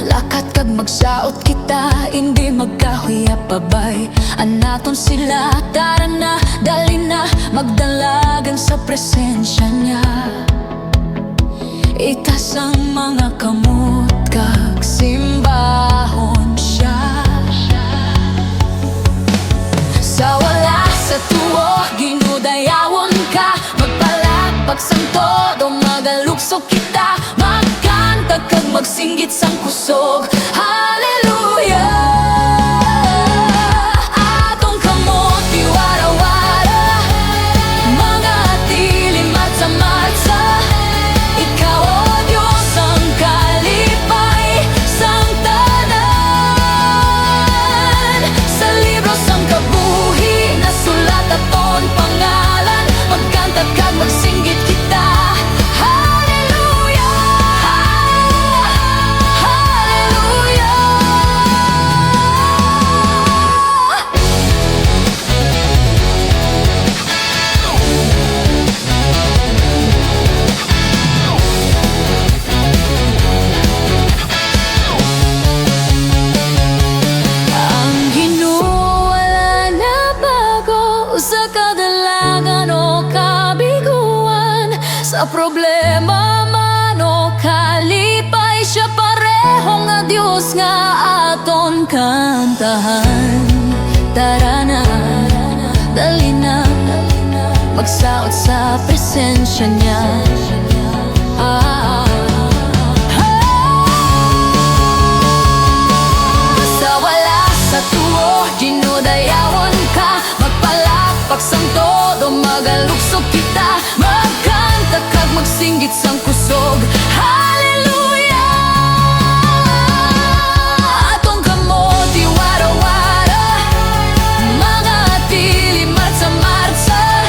Lakat kag magsaot kita, hindi magkahuyapabay. Anaton sila, tara na, dali na, magdalagan sa presensya niya. Itas ang mga kamot kag simbahon siya. Sa wala, sa tuwo, ginudayawon ka. Magpalakpak sang todo, magaluksok kita. Magkanta kag magsinggit sang kusog. Hallelujah! Atong kamot iwara-wara, mga tilim at samatsa. Ikaw, O Diyos, ang kalipay sang tanan. Sa libro sang kabuhi, nasulat aton pangalan. Magkanta kag magsinggit kita. Sa problema man o kalipay, siya pareho nga Diyos nga aton kantahan. Tara na, dali na, magsaot sa presensya niya. Sa wala, sa tuwo, ginudayawon ka. Magpalakpak sang todo, magaluksok kita. Kag magsinggit sang kusog. Hallelujah! Atong kamot iwara-wara, mga tilim at samarsa.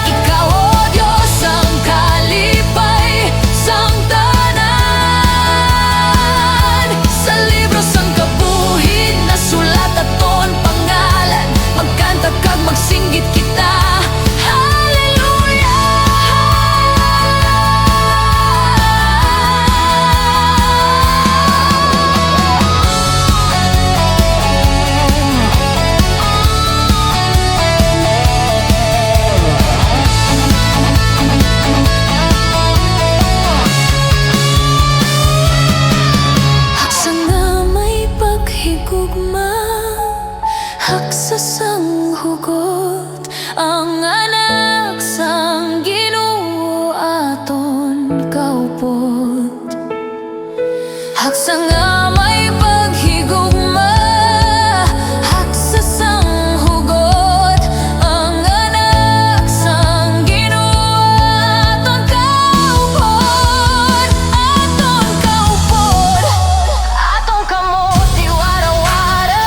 Ikaw, O Diyos, ang kalipay sang tanan. Sa libro sang kabuhi, nasulat aton pangalan. Magkanta kag magsinggit kita. Haksa sang hugot, ang anak sang Ginoo aton kaupot. Haksa nga may paghigugma, haksa sang hugot, ang anak sang Ginoo aton kaupot. Aton kaupot, atong kamot iwara-wara,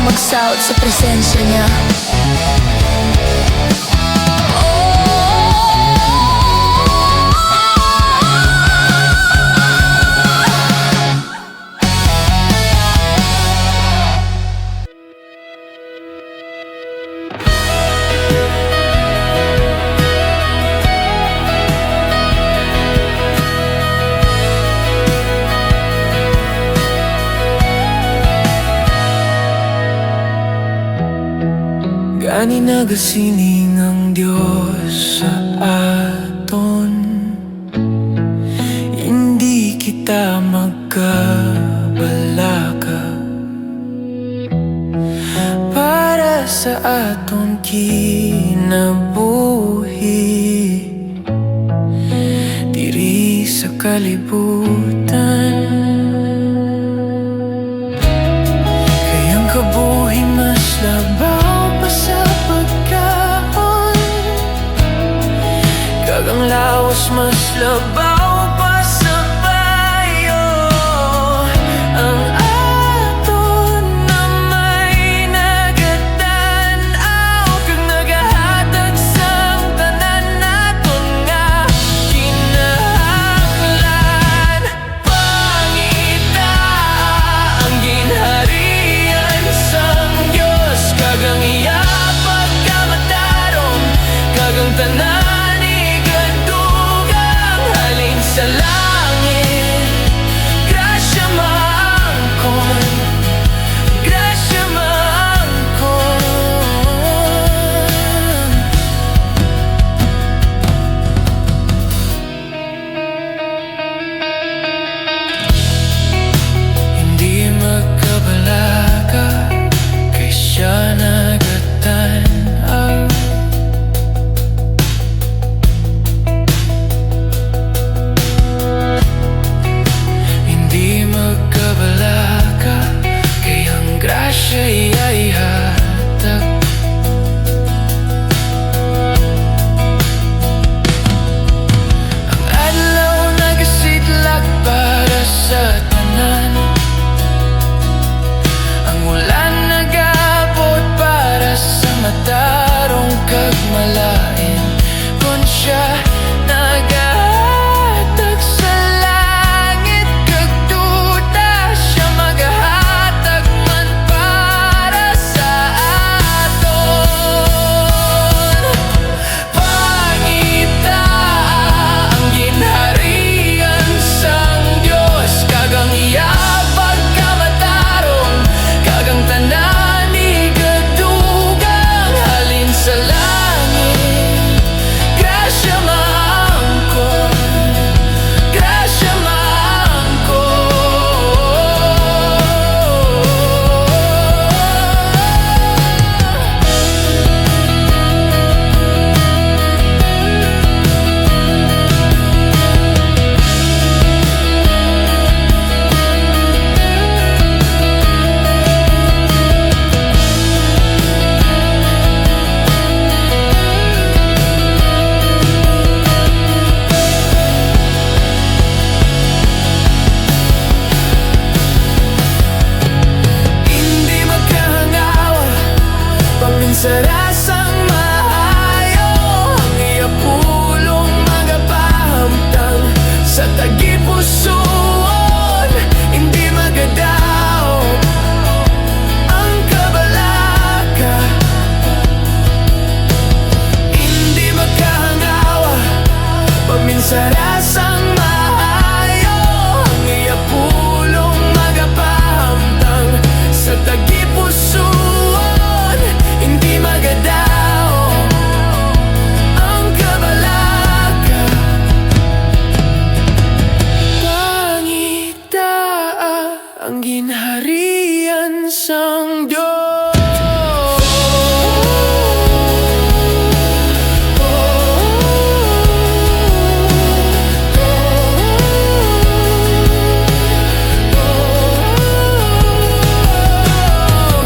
magsaot sa presensya niya. Gani nagasining ang Diyos sa aton, hindi kita magkabalaka. Para sa aton kinabuhi diri sa kalibutan. Kayang kabuhi mas labaw pa sa pagkaon, kagang lawas mas labaw pa sa payo. Ang aton na may nagatanaw, kag nagahatag sang tanan naton nga kinahanglan. Pangita ang ginharian sang Diyos, kagang iya pagkamatarong, kagang tanan igadugang halin sa langit. Grasya maangkon, grasya maangkon. Hindi magkabalaka kay siya nagatanaw. Hindi magkabalaka kay ang grasya iya'y hatag. Ang adlaw nagasidlak para sa tanan, ang ulan nagabot para sa matarong kag malain. Kung siya nagahatag sa langit kag duta, siya magahatag man para sa aton. Pangita ang ginharian sang Diyos, kagang iya pagkamatarong, kagang tanan igadugang halin sa langit. Grasya maangkon, grasya maangkon. Hindi magkahangawa, paminsarasang maayo, ang iya pulong magapahamtang sa tagipusoon. Hindi magadaw ang kabalaka, hindi magkahangawa, paminsarasang maayo, ang iya pulong magapahamtang sa tagipusoon. Hindi magadaw ang kabalaka. Pangita ang ginharian sang Diyos.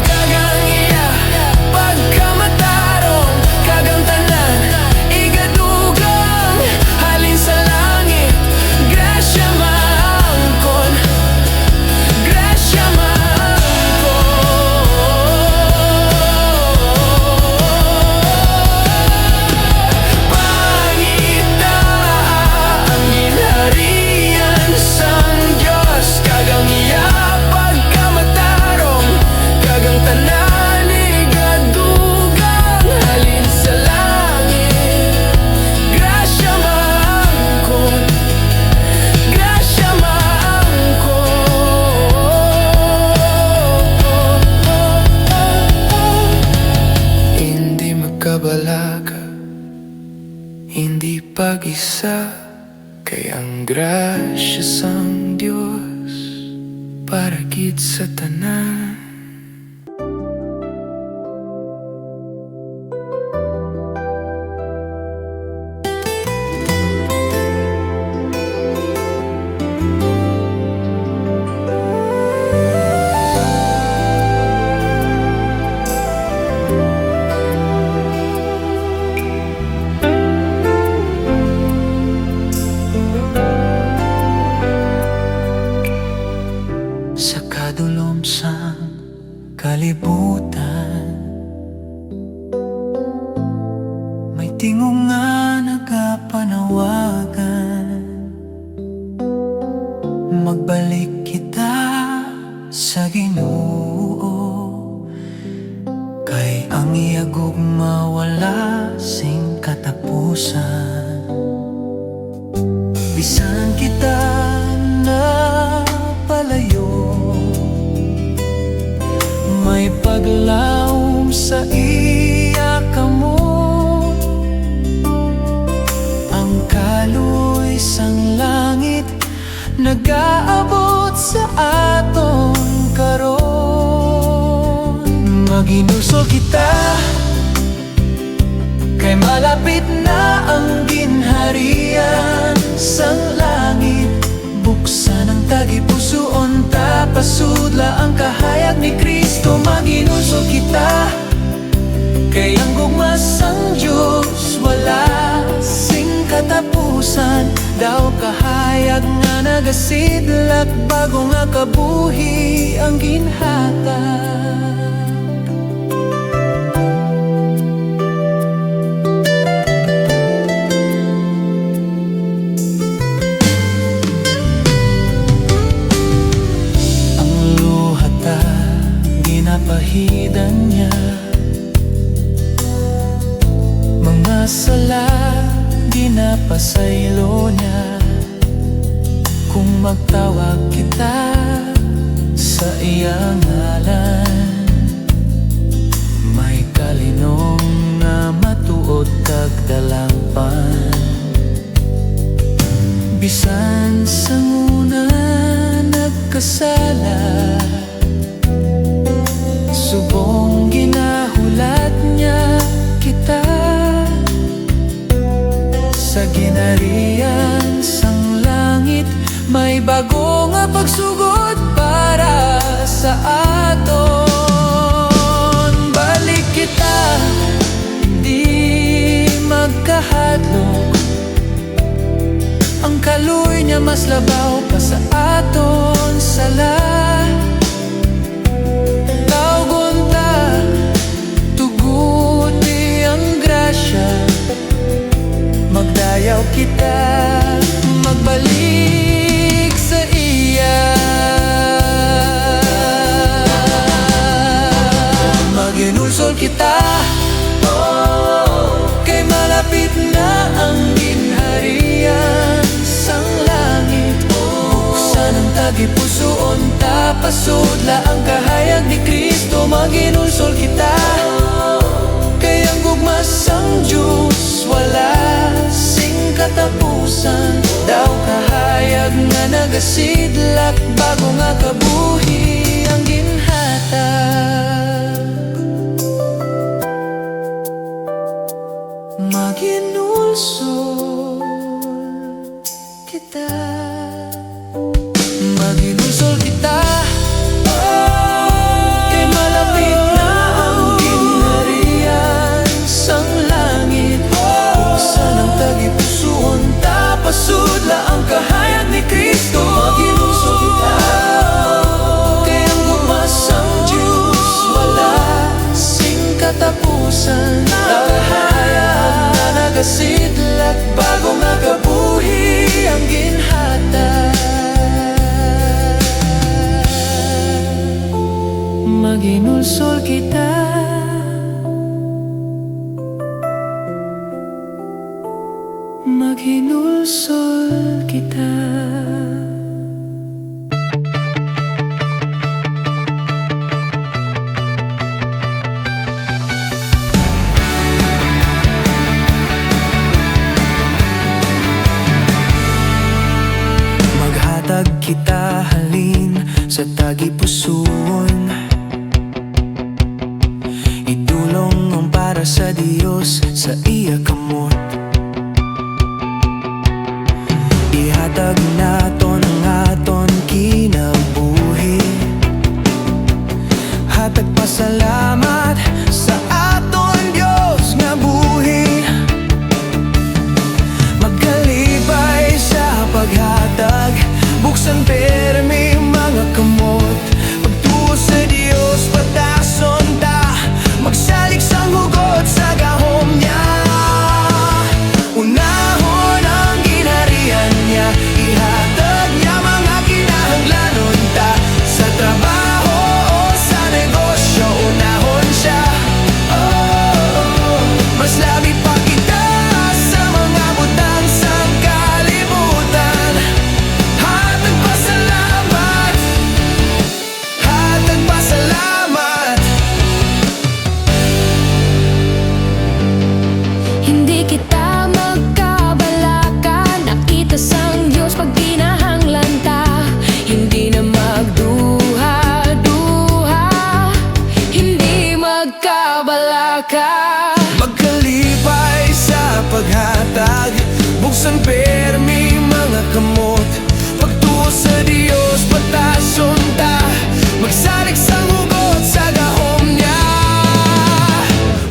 Kagang iya pagkamatarong, kagang tanan igadugang halin sa langit. Grasya maangkon, grasya maangkon. sang Dios para gid sa tanan. Sa kadulom sang kalibutan, may tingong nga nagapanawagan. Magbalik kita sa Ginoo, kay ang iyagog mawala sing katapusan. Bisan kita na palayo, may paglaom sa iya kamot. Ang kaluy sang langit nag-aabot sa aton karon. Maginusol kita, kay malapit na ang ginharian sang langit. Buksan ang tagipusoon, tapasudla ang kahayag ni Kristo. Maginusol kita, kay ang gugma sang Diyos wala sing katapusan. Daw kahayag nga nagasidlak, bago nga kabuhi ang ginhatag. Pahidan niya mga sala, ginapasaylo niya. Kung magtawag kita sa iyang ngalan, may kalinong nga matuod kag dalangpan. Bisan sa nguna nagkasala, subong ginahulat niya kita sa ginarian sang langit. May bago nga pagsugod para sa aton. Balik kita, hindi magkahadlok. Ang kaluy niya mas labaw pa sa aton sala. Magdayaw kita, magbalik sa iya. Maginulsol kita, kay malapit na ang ginharian sang langit. Buksan ang tagipusoon, tapasudla ang kahayag ni Kristo. Maginulsol kita, kay ang gugma sang Diyos wala sing katapusan. Daw kahayag nga nagasidlak, bago nga kabuhi ang ginhatag. Maginulsol kita, maginulsol kita, kay malapit na ang ginharian sang langit. Buksan ang tagipusoon, tapasudla ang kahayag ni Kristo. Maginulsol kita, kay ang gugma sang Diyos wala sing katapusan. Kahayag na nagasidlak, bago nga kabuhi ang ginhatag. Maginulsol kita, maginulsol kita. Ihatag kita halin sa tagipusoon. Idulong ang para sa Dios sa iya kamot. Ihatag naton ang aton kinabuhi. Hatag pasalamat sa aton Dios nga buhi. Magkalipay sa paghatag, buksan permi mga kamot. Pagtuo sa Dios, patason ta, magsalik sang hugot sa gahom niya. Unahon ang ginharian niya, ihatag niya mga kinahanglanon ta. Sa trabaho o sa negosyo, unahon siya. Mas labi pa kita sa mga butang sang kalibutan. Hatag pasalamat, hatag pasalamat. Hindi kita magkabalakan, nakita sang Diyos pag kinahanglan ta. Hindi na magduha-duha, hindi magkabalaka. Magkalipay sa paghatag, buksan permi mga kamot. Pagtuo sa Dios, patason ta, magsalig sang hugot sa gahom niya.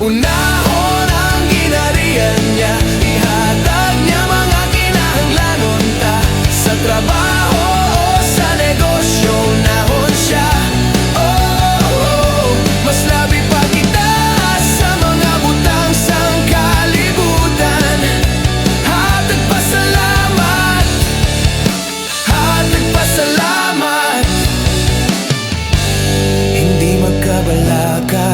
Unahon ang ginharian niya, ihatag niya mga kinahanglanon ta. Sa trabaho o sa negosyo, unahon siya. Mas labi pa kita sa mga butang sang kalibutan. Hatag pasalamat, hatag pasalamat. Hindi magkabalaka,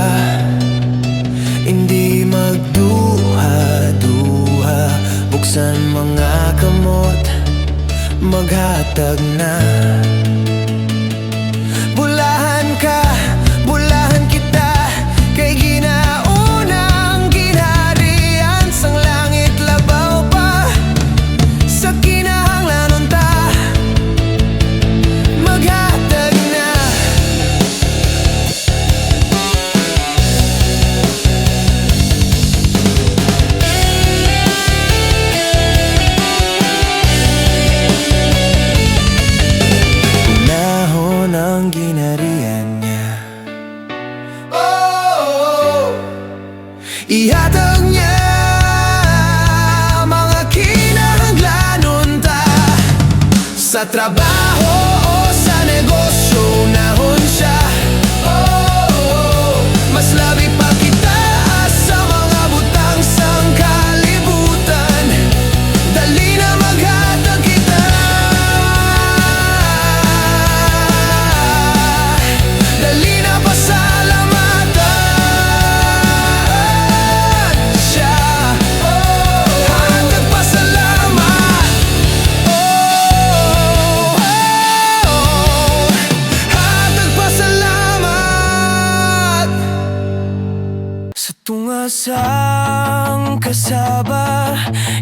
hindi magduha-duha, buksan mga kamot, maghatag na. Bulahan ka, bulahan kita, kay ginaunang ginharian sang langit labaw pa. Sa kinahanglanon ta, maghatag na. Unahon ang ginharian niya, ihatag niya mga kinahanglanon ta. Sa trabaho o sa negosyo, unahon siya. Mas labi pa kita sa mga butang sang kalibutan. Dali na maghatag kita, dali na pasalamatan siya. Hatag pasalamat, hatag pasalamat. Sa tungasang kasaba,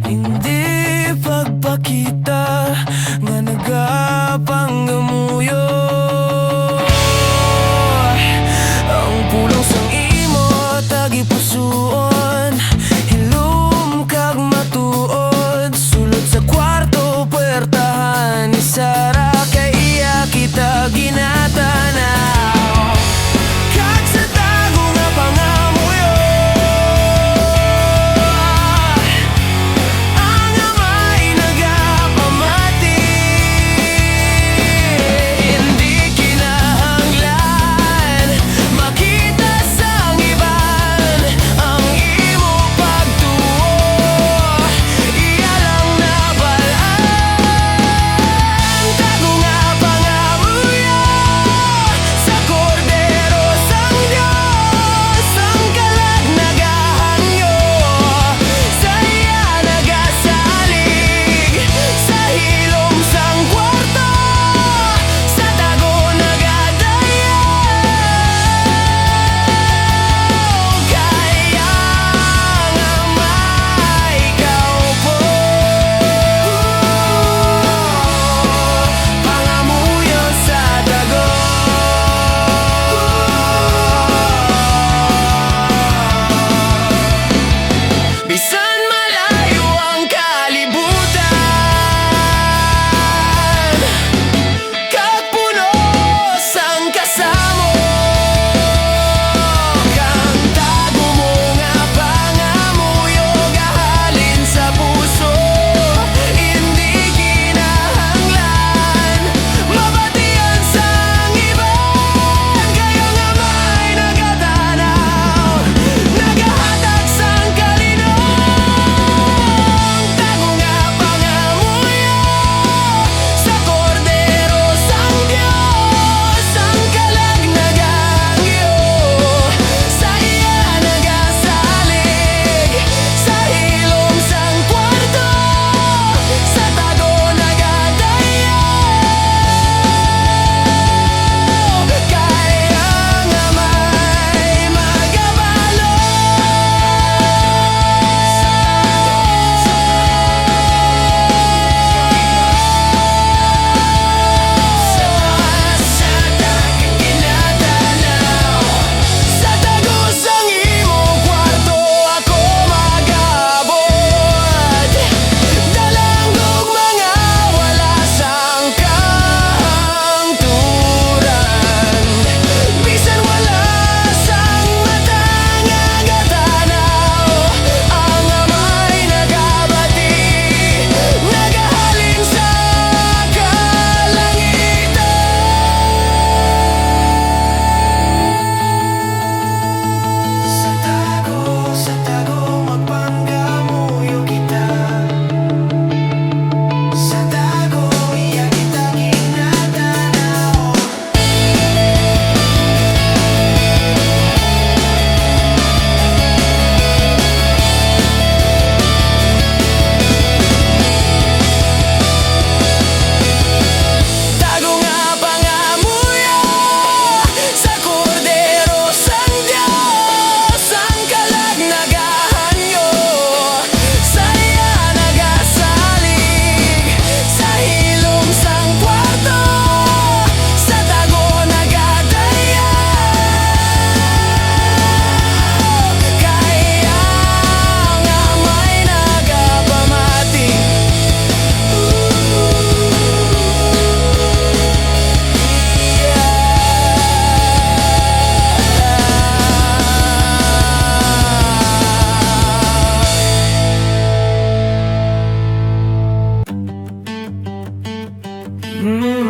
hindi pagpakita nga nagapanggamuyo. Ang pulang sang imo tagipusoon, hilom kag matuod. Sulod sa kwarto, puwertahan ni Sara, kay iya kita ginatanaw. Kag sa tago nga pangamuyo,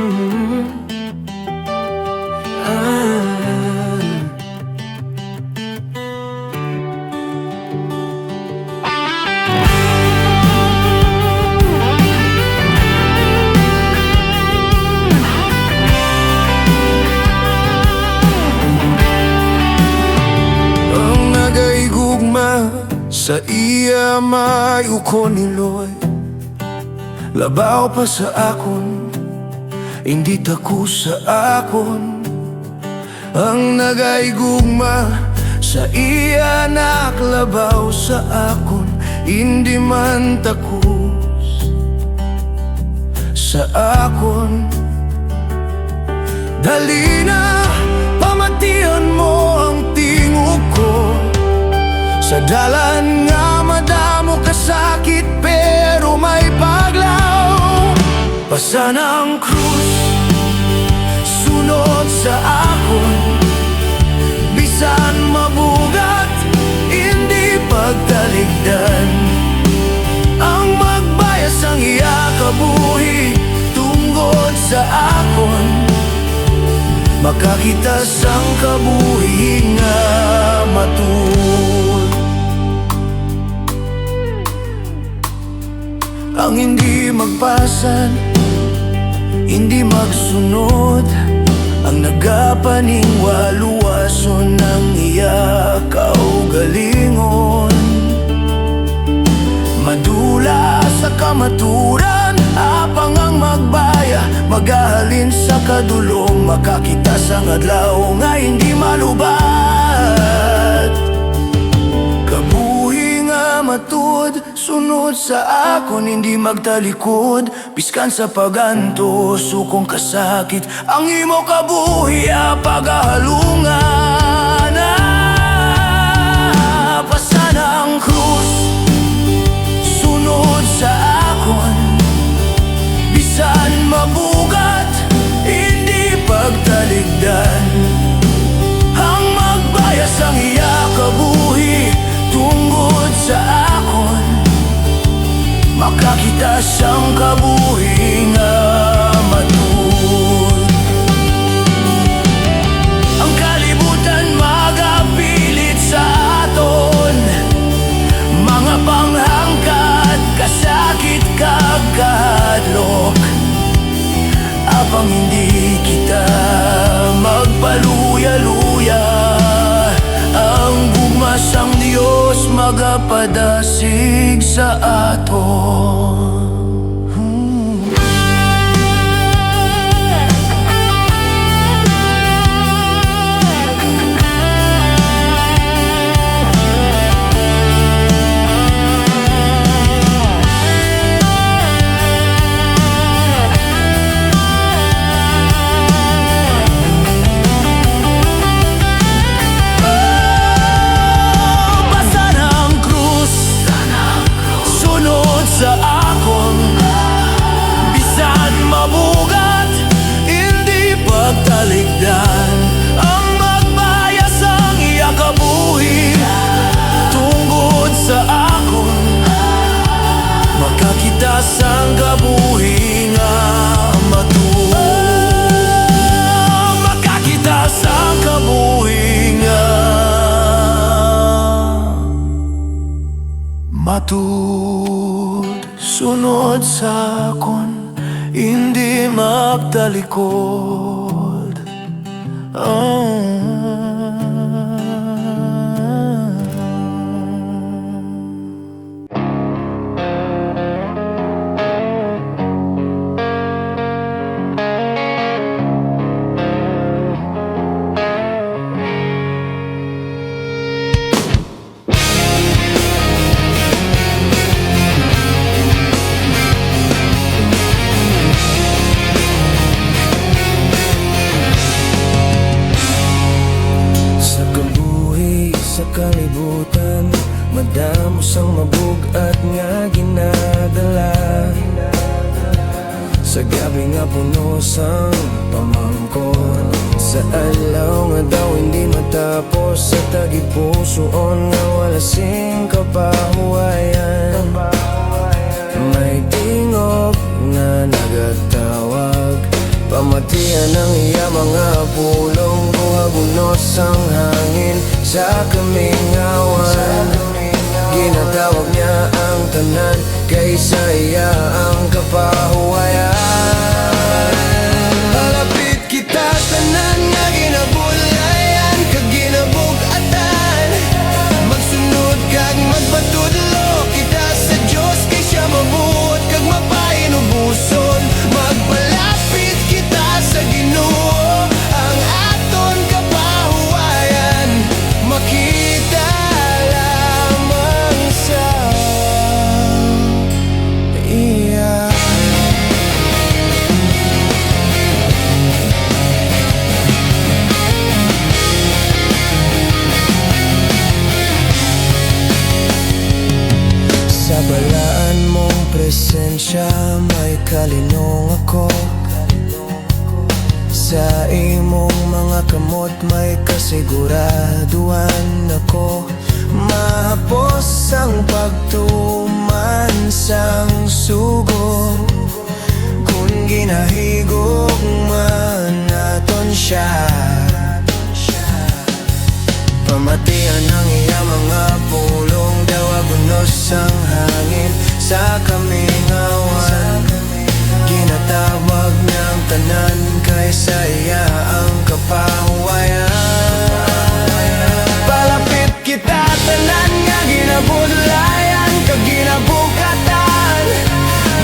Ang nagaigugma sa iya may uko niloy. Labaw pa sa akon, hindi tako sa akon. Ang nagaigugma sa iya naklabaw sa akon, hindi man takus sa akon. Dali na, pamatian mo ang tingog ko. Sa dalan nga madamo kasakit pero may paglaw. Pasan ang krus, sunod sa akon. Bisan mabugat, hindi pagtaligdan. Ang magbayas ang iya kabuhi tungod sa akon. Makakita sang kabuhi nga matud. Ang hindi magpasan, hindi magsunod. Ang nagapaning waluwason ng iya kaugalingon. Madula sa kamaturan, apang ang magbaya, magahalin sa kadulong. Makakita sa adlaw nga hindi malubat. Kabuhi nga matud, sunod sa akon, hindi magtalikod. Biskan sa paganto, sukong kasakit, ang imo kabuhi pagahalungan. Pasan ang krus, sunod sa akon. Bisan mabugat, hindi pagtaligdan. Ang magbayas ang iya kabuhi tungod sa akon. Makakita siyang kabuhi nga matud. Ang kalibutan magapilit sa aton, mga panghangkat, kasakit, kagkadlok. Apang hindi kita magpaluya-luya, ang bugmas ang Diyos magapadasig sa aton. Sa akon, bisan mabugat, hindi pagtaligdan. Ang magbayas ang iya kabuhi tungod sa akon. Makakita sang kabuhi nga matud. Makakita sang kabuhi nga matud. Sunod sa akon, hindi magtalikod. Sa kalibutan, madamos ang mabugat nga ginadala. Sa gabi nga puno sang pamangkon, sa alaw nga daw hindi matapos. Sa tagipusoon nga wala sing kapahuwayan. May tingog nga nagatawag, Pamatian ng iya mga pulong, buhagunos ang hangin sa kamingawan. Ginatawag niya ang tanan, kaysa iya ang kapahuwayan. Palapit kita tanan nga ginabulayan, kag ginabugatan. Magsunod kag magpatudlo kita sa Diyos, kay siya mabuot kag mapainubuson. Magpalapit kita sa Ginoo, ang aton kapahuwayan. Makita lamang sa iya. Sa balaan mong presensya, may kalinong ako. Sa imong mga kamot, may kasiguraduhan ako. Mahapos ang pagtuman sang sugo, kung ginahigog man naton siya. Pamatian ng iya mga pulong, dawagunos ang hangin sa kamingawan. Ginatawag niyang tanan, kaysa iya ang kapahuwayan. Palapit kita tanan nga ginabudlayan, kag ginabukatan.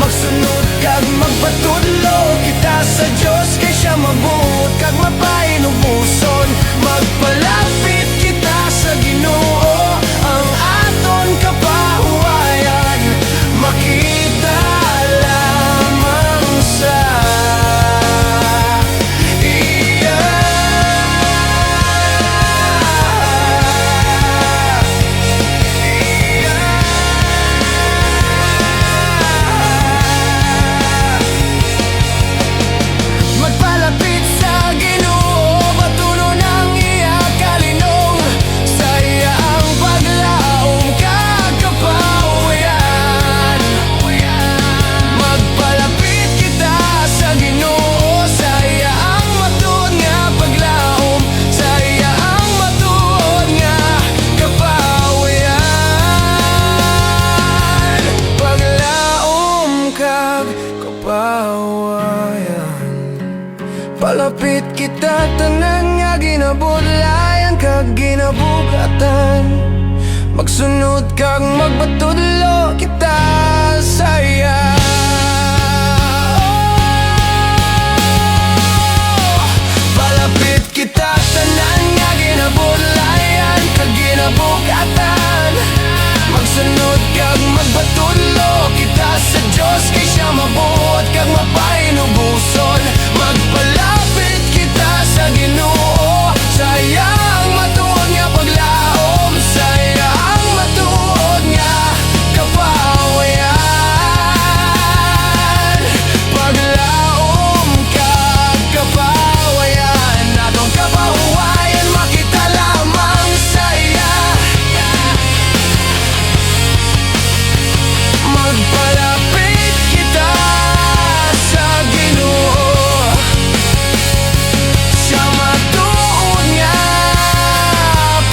Magsunod kag magpatudlo kita sa Diyos, kay siya mabuot kag mapainubuson. Magpalapit kita sa Ginoo, ang aton kapahuwayan. Makita lamang sa iya. Magpalapit sa Ginoo, matuno ng iya kalinong. Sa iya ang paglaom kag kapahuwayan. Magpalapit kita sa Ginoo, sa iya ang matuod nga paglaom. Sa iya ang matuod nga kapahuwayan. Paglaom kag kapahuwayan. Palapit kita tanan nga ginabudlayan, kag ginabugatan. Magsunod kag magpatudlo kita sa iya. Palapit kita tanan nga ginabudlayan, kag ginabugatan. Magsunod kag magpatudlo kita sa Diyos, kay siya mabuot kag mapainubuson. Magpalapit kita sa Ginoo, sa iya ang matuod nga paglaom. Sa iya ang matuod nga kapahuwayan. Paglaom kag kapahuwayan, atong kapahuwayan makita lamang sa iya. Magpalapit kita sa Ginoo, siya matuod nga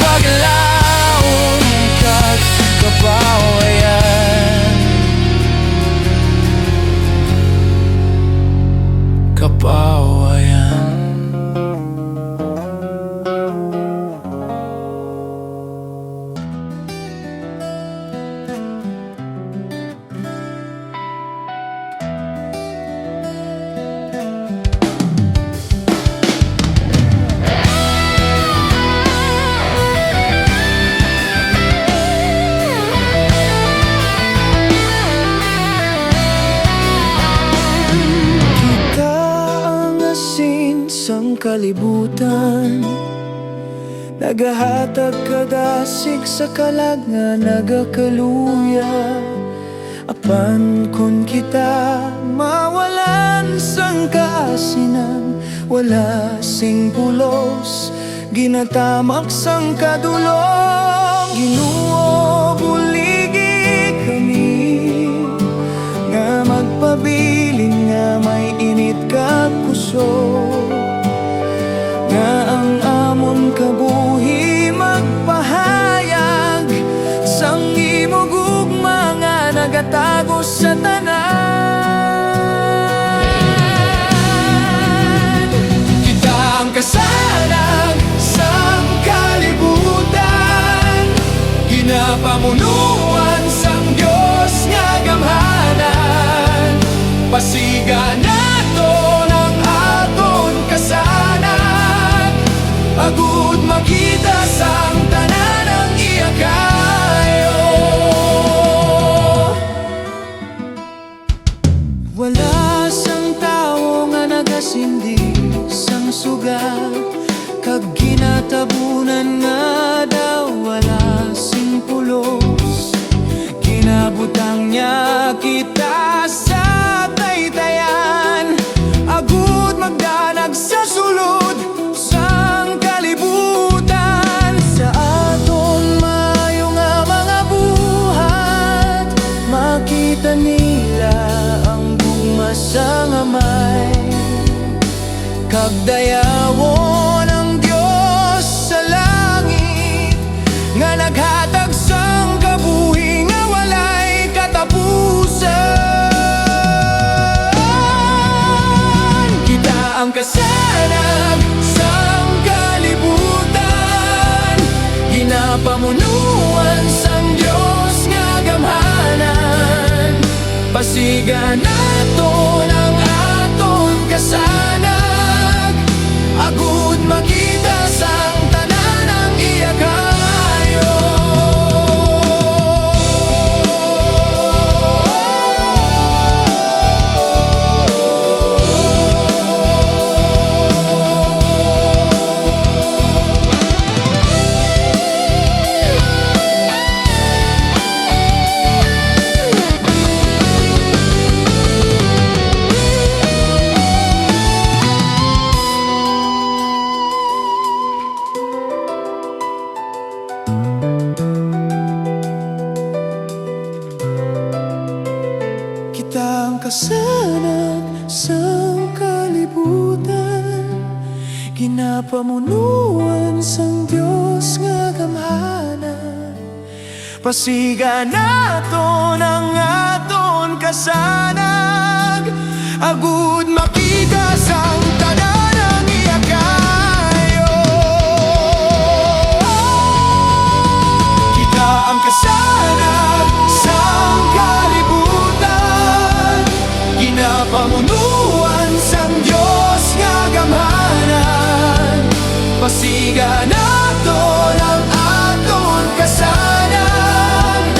paglaom kag kapahuwayan. Kapahuwayan. Kita ang asin sang kalibutan, nagahatag kadasig sa kalag nga nagakaluya. Apan kun kita mawalan sang kaasinan, wala sing pulos, ginatamak sang kadulong. Ginoo, buligi kami nga magpabilin nga may init ka puso. puso nga ang amon kabuhi magpahayag sang imong ugma nga nagatago sa tanan. Kita ang kasalag sang kalibutan, ginapamunuan sang Dios nga gamhanan. Pasiga nato ng aton kasanan, agud makita sang tanan ang iya kayo. Wala sang tawo nga nagasindi sang sugal, kag ginatabunan nga daw wala sing pulos. Ginabutang niya kita sa taytayan, agud magdanag sa sulod sang kalibutan. Sa aton mayo nga mga buhat, makita nila ang gugma sang Amay, kag dayawon ang Dios sa langit nga naghatag sang kabuhi nga walay katapusan. Kita ang kasanag sang kalibutan, ginapamunuan sang Dios nga gamhanan. Pasiga naton ang aton kasanag, agud makita sang tanan ang iya kayo. Kita ang kasanag sang kalibutan, ginapamunuan sang Dios nga gamhanan. Pasiga naton ang aton kasanag, agud makita sang tanan ang iya kayo. Kita ang kasanag sang kalibutan, ginapamunuan sang Dios nga gamhanan. Pasiga naton ang aton kasanan,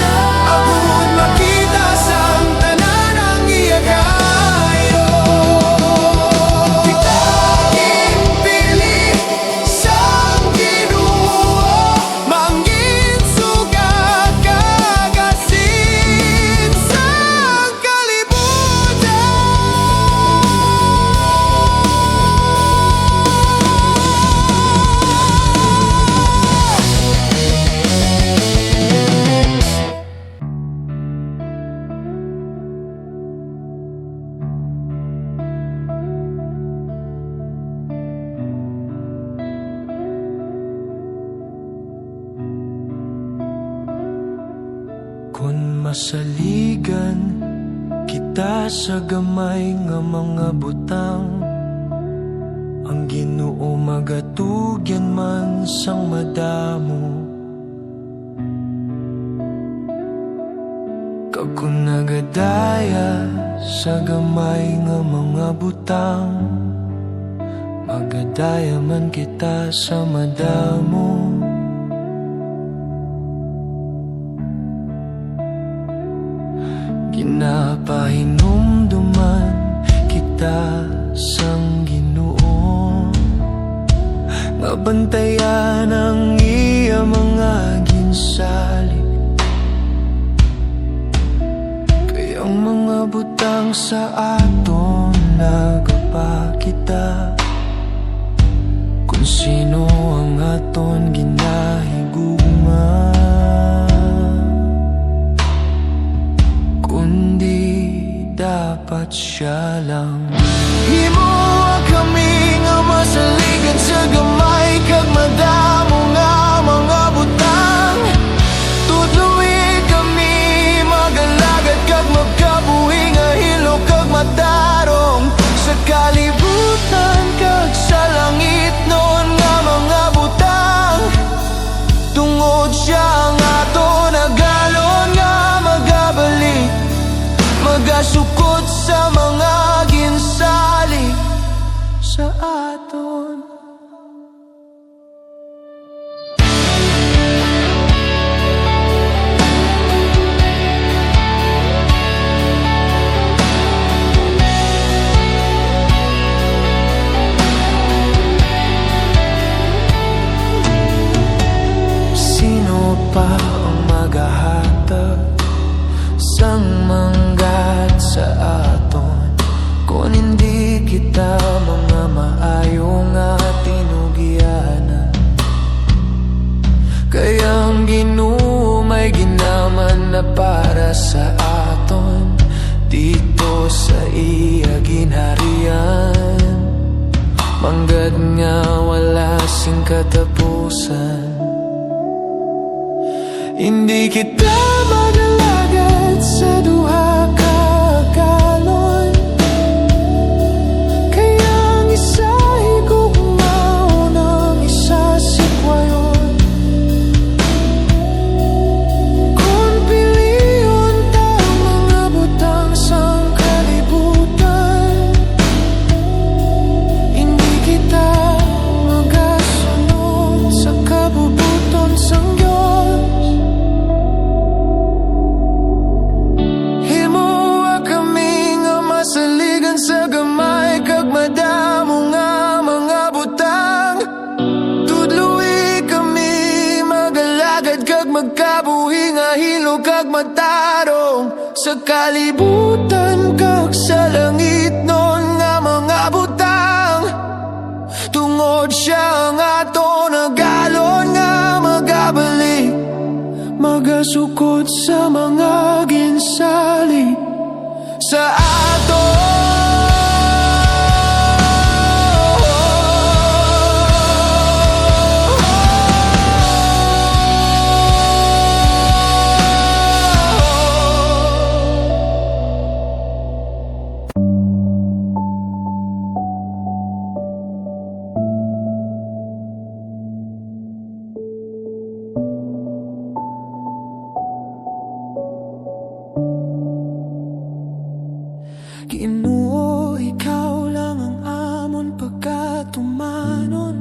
agud makita sang tanan ang iya kayo. Kita ginpili sang Ginoo, manginsugat kagasin sang kalibutan. Kung masaligan kita sa gamay nga mga butang, ang Ginoo magatugyan man sang madamo. Kag kung nagadaya sa gamay nga mga butang, magadaya man kita sa madamo. Ginapahinumduman kita sang Ginoo, nga bantayan ang iya mga ginsalig. Kayang mga butang sa aton nagapakita kung sino ang aton ginahigugma. Kundi dapat siya lang. Himo ka Sino pa ang maghahatag sang manggat sa aton kung hindi kita mga maayo nga tinugianan? Kayang Ginoo may ginaman na para sa aton dito sa iya ginharian, manggad nga wala sing katapusan. Hindi kita madalagat sa duha ka galon, kaya ang isa higugmao ng isa sikwayon. Kung piliyon ta mga butang sang kalibutan, hindi kita magasunod sa kabubuton sang Diyos. Saligan sa gamay kag madamo nga mga butang, tudluwi kami magalagad kag magkabuhi nga hilog kag matarong sa kalibutan kag sa langit nun nga mga butang. Tungod siya nga to nagalon nga magabalik, magasukod sa mga ginsali sa ato. Ginoo, ikaw lang ang amon pagkatumanon.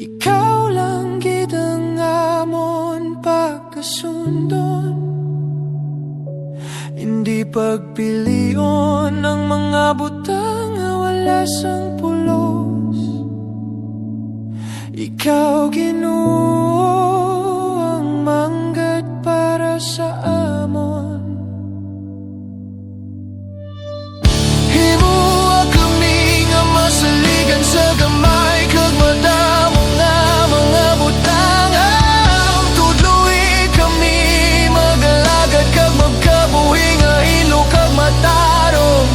Ikaw lang gid ang amon pagkasundon. Hindi pagpilion ang mga butang nga wala sang pulos. Ikaw, Ginoo, ang manggad para sa amon. Masaligan sa gamay kag madamo nga mga butang, tudluwi kami magalagad kag magkabuhi nga hilog kag matarong.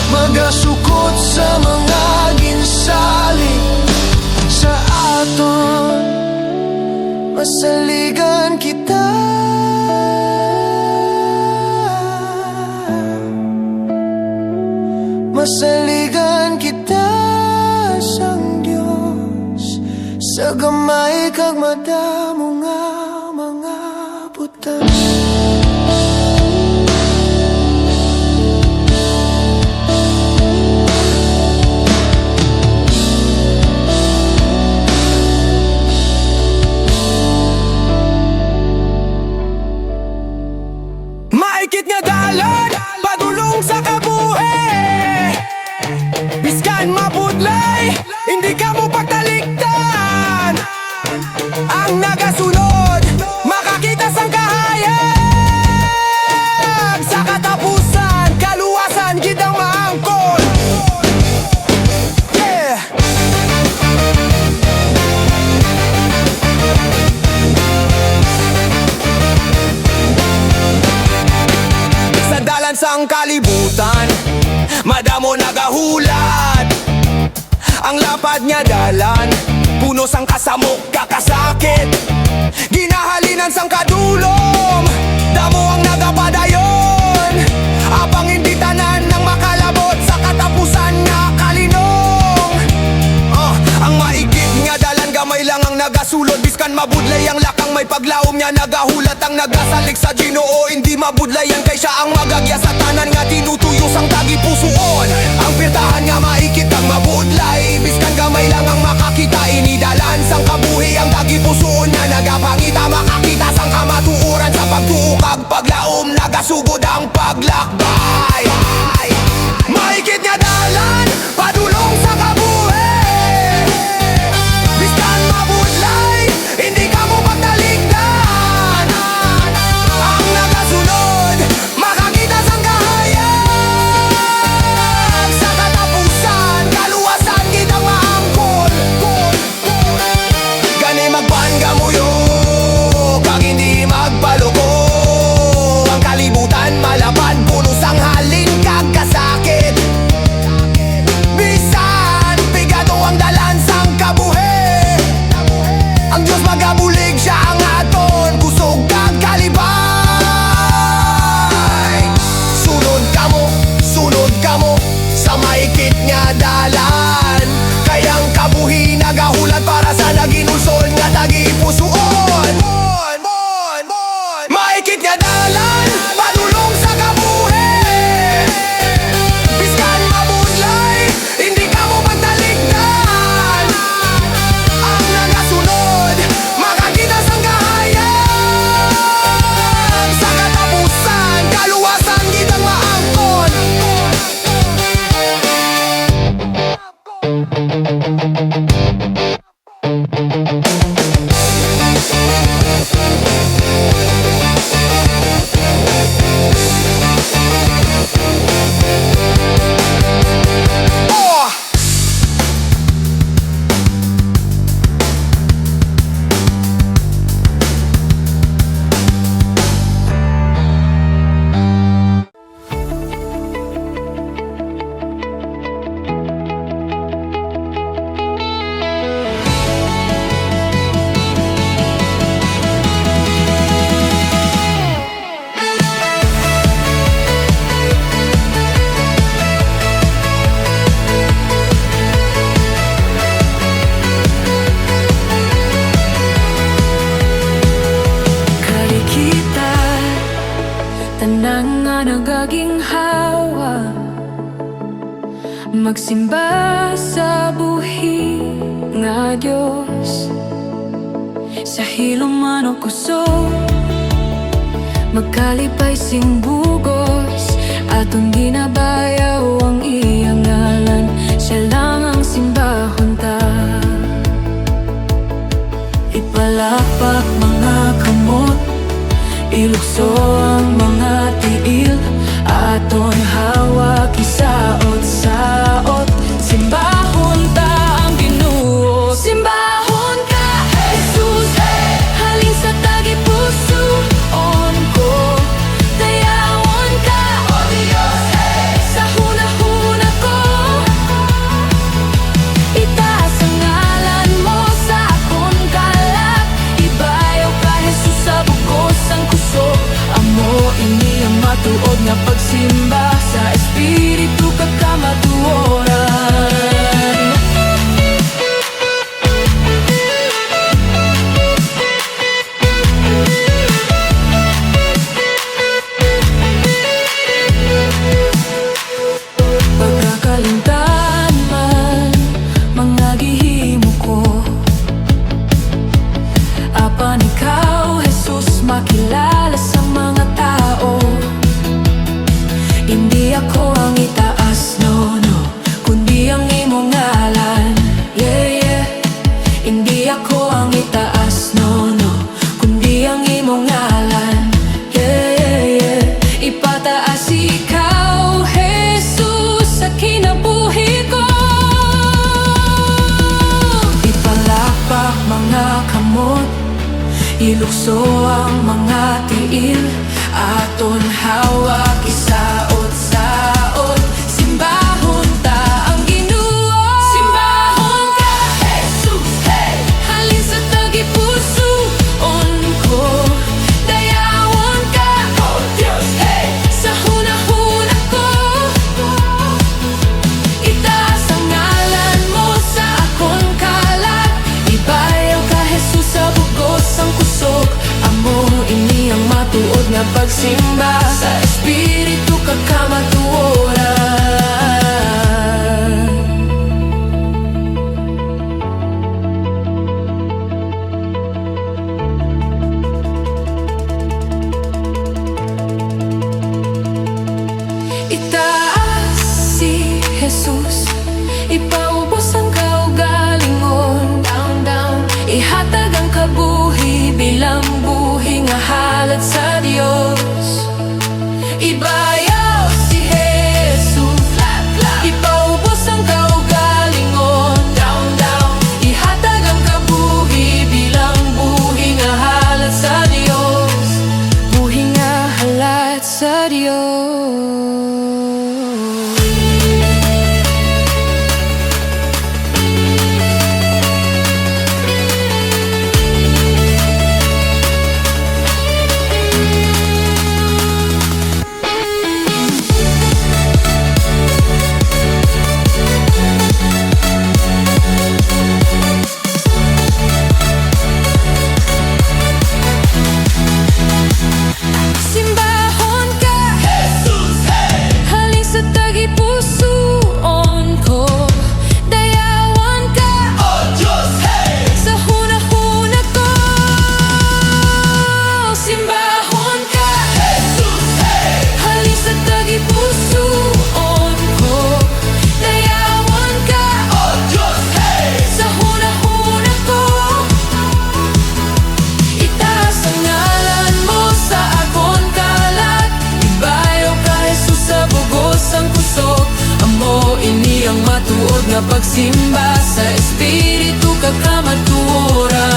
Magasukot sa mga ginsali sa aton. Masaligan kita, masaligan kita sang Diyos sa gamay kag madamo nga mga butang. Maikit nga dalan padulong sa kabuhi, biskan mapudlay hindi ka mo pagtalikdan. Ang nagasunod makakita sang kahaya, sang kalibutan, madamo nagahulat. Ang lapad niya dalan, puno sang kasamok kakasakit. Ginahalinan sang kadulom, damo ang nagapadayon. Apang hindi tanan ng makalabot sa katapusan nga kalinong. Ang maigit nga dalan gamay lang ang nagasulod. Biskan mabudlay ang lakang may paglaom niya nagahulat. Ang nagasalik sa Ginoo hindi mabudlayan, kay siya ang magagya sa tanan nga tinutuyo sang tagipusoon. Ang pirtahan nga maikit ang mabudlay, biskan gamay lang ang makakita. Inidalan sang kabuhi ang tagipusoon nga nagapangita. Makakita sang kamatuuran sa pagtuukag paglaom, nagasugod ang paglakbay. Maikit nga dalan, padulong sa kabuhi. Biskan mabudlay, hindi ka mo pagtaligdan. Ang nagasunod, makakita sang kahayag. Sa katapusan, kaluwasan kitang maangkol. Gani magpangga mo yun, kag hindi magpaluko. Ang kalibutan malapad, puno sang halin kag kasakit. Bisan, pigado ang dalan sang kabuhi. Ang Diyos magabulig siya ang aton, kusog kag kalibay. Sunod kamo sa maikit nga dalan. Kayang kabuhi nagahulat para sa naginulsol nga tagipusoon. Maikit nga dalan, padulong sa kabuhi. Biskan mabudlay, hindi ka mo pagtaligdan. Ang nagasunod, makakita sang kahayag. Sa katapusan, kaluwasan kitang maangkon. Kalikita, tanang nga nagaging hawa. Magsimba sa buhi nga Diyos. Sa hilom man o kusog, magkalipay sing bugos. Aton ginabayaw ang iyang ngalan, siya lang ang simbahon ta. Ipalakpak mga kamot, ilukso ang mga tiil. Aton hawak isaot-saot, simbahon ta ang Ginoo. Simbahon ka, Jesus, halin sa tagipusoon ko. Dayawon ka, O Diyos, sa hunahuna ko. Itaas ang ngalan mo sa akong kalat. Ibayaw ka, Jesus, sa bugos ang kusog. Amo ini ang matuod nga pagsimba, sa espiritu kakamatuoran. Pagkakalimtan man mga gihimo ko, apan ikaw, Jesus, makilala sa mga tao. Hindi ako ang itaas, no, no, kundi ang imong ngalan. Yeah, yeah. Hindi ako ang itaas, no, no, kundi ang imong ngalan. Yeah, yeah, yeah. Ipataas ikaw, Jesus, sa kinabuhi ko. Ipalakpak mga kamot, ilukso ang mga tiil. Aton hawak isaot simba sa espiritu kagkamatura.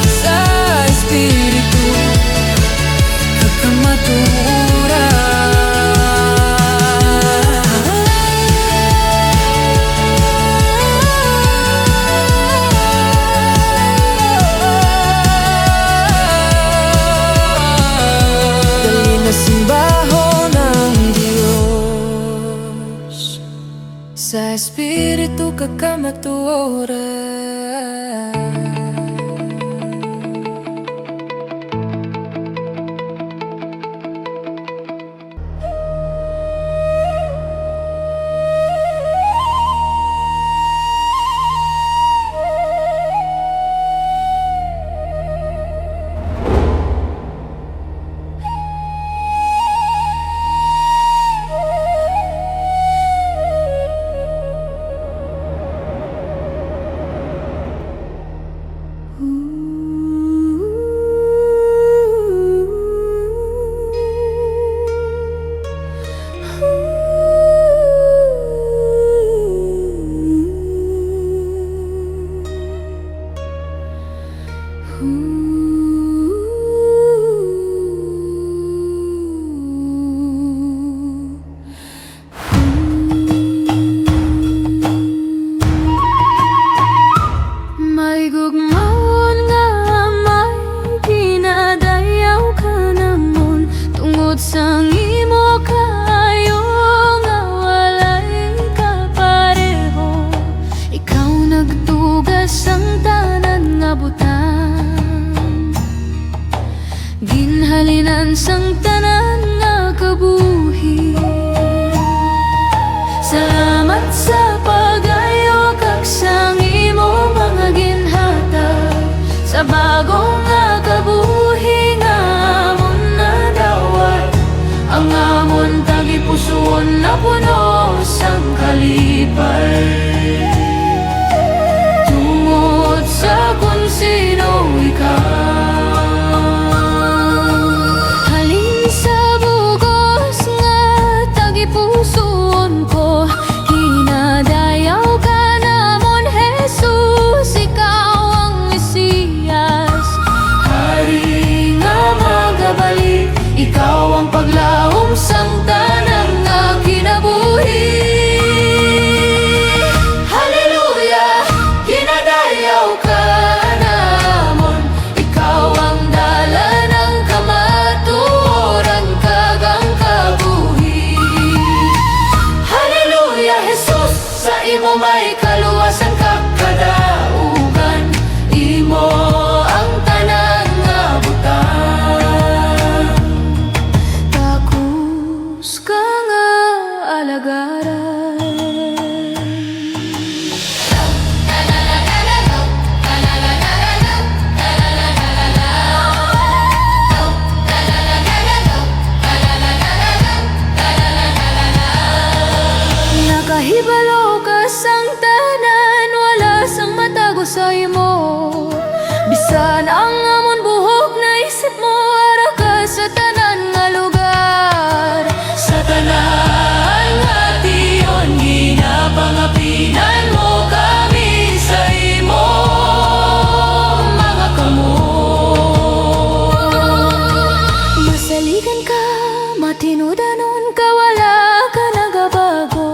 Sa espiritu kagkamatura. Dali na simbahan ng Diyos sa espiritu kagkamatura. May gugmaon nga may ginadayaw ka namon tungod sa imo kayo nga walay kapareho. Ikaw nagtugas ang tanan nga butang, ginhalinan sang tanan nga kabuhi. Salamat sa pagayo kag sang imo mga ginhatag sa bagong nga kabuhi nga amon nadawat. Ang amon tagipusoon na puno sang kalipay, tungod sa kung sino ikaw. Halin sa bugos nga tagipusoon ko, ginadayaw ka namon Jesus, ikaw ang Mesiyas. Hari nga magabali, ikaw ang paglaom sang tanang nga kinabuhi. Hallelujah, ginadayaw ka namon, ikaw ang dala ng kamatuoran kag ang kabuhi. Hallelujah, Jesus, sa imo may kaluwasan kag kadaugan, imo ang tanan nga butang. Takus ka nga alagaran. Nakahibalo ka sang tanan, wala sang matago sa imo. Bisan ang amon buhok na isip mo, ara ka sa tanan nga lugar. Sa tanan nga tion, ginapangapinan mo kami sa imo mga kamot. Masaligan ka, matinudanon ka, wala ka nagabago.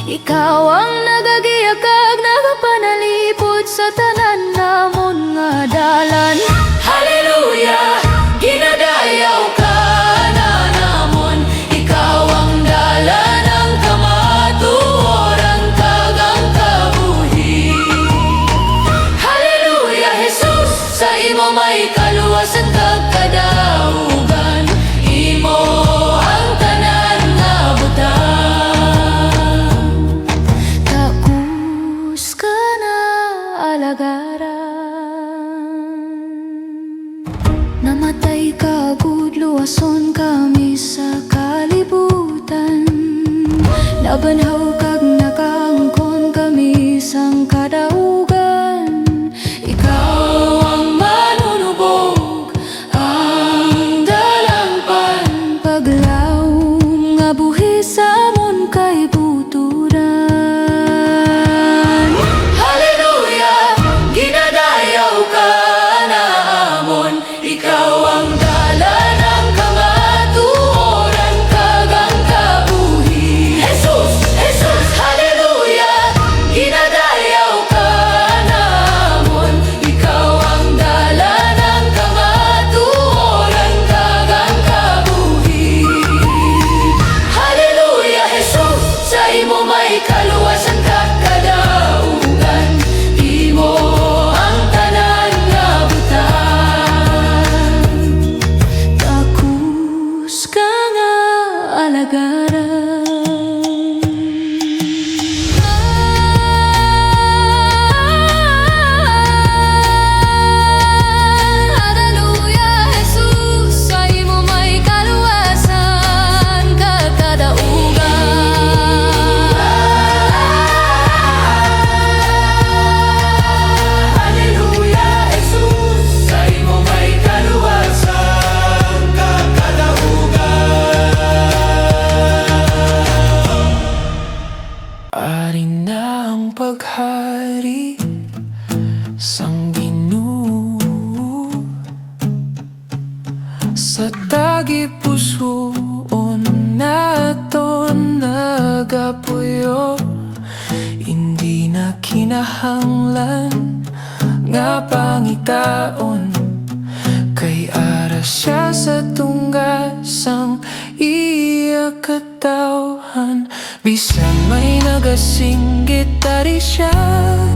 Ikaw ang nagagiyag kag nagapanalipod sa tanan namon nga dalan. Hallelujah, ginadayaw ka na namon, ikaw ang dala ng kamatuoran kag ang kabuhi. Hallelujah, Jesus, sa imo may kaluwasan kag kadaugan, imo ang tanan nga butang. Takus ka na alagaran. Namatay ka gud, luwason kami sa kalibutan. Nabanhaw kag nakaangkon kami sang kadaugan. Ikaw ang manunubog, ang dalang pan, kalagaran. Hallelujah, Jesus, sa imo may kaluwasan kag kadaugan. Hallelujah, Jesus, sa imo may kaluwasan kag kadaugan. Ari na ang paghari sang Ginoo sa tagipusoon naton nagapuyo. Hindi na kinahanglan nga pangitaon, kay ara siya sa tunggasang iya katawhan. Bisan may nagasinggit ari siya,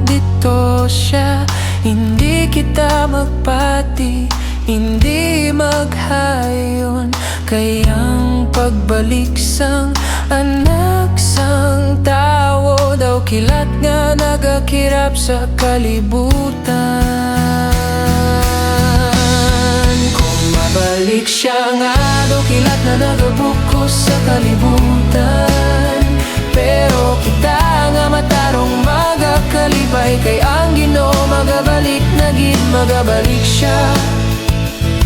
dito siya. Hindi kita magpati, hindi maghayon, kay ang pagbalik sang anak sang tawo daw kilat nga nagakirap sa kalibutan. Kung mabalik siya nga daw kilat na nagabukos sa kalibutan, pero kita nga matarong magakalipay, kay ang Ginoo magabalik na gid, magabalik siya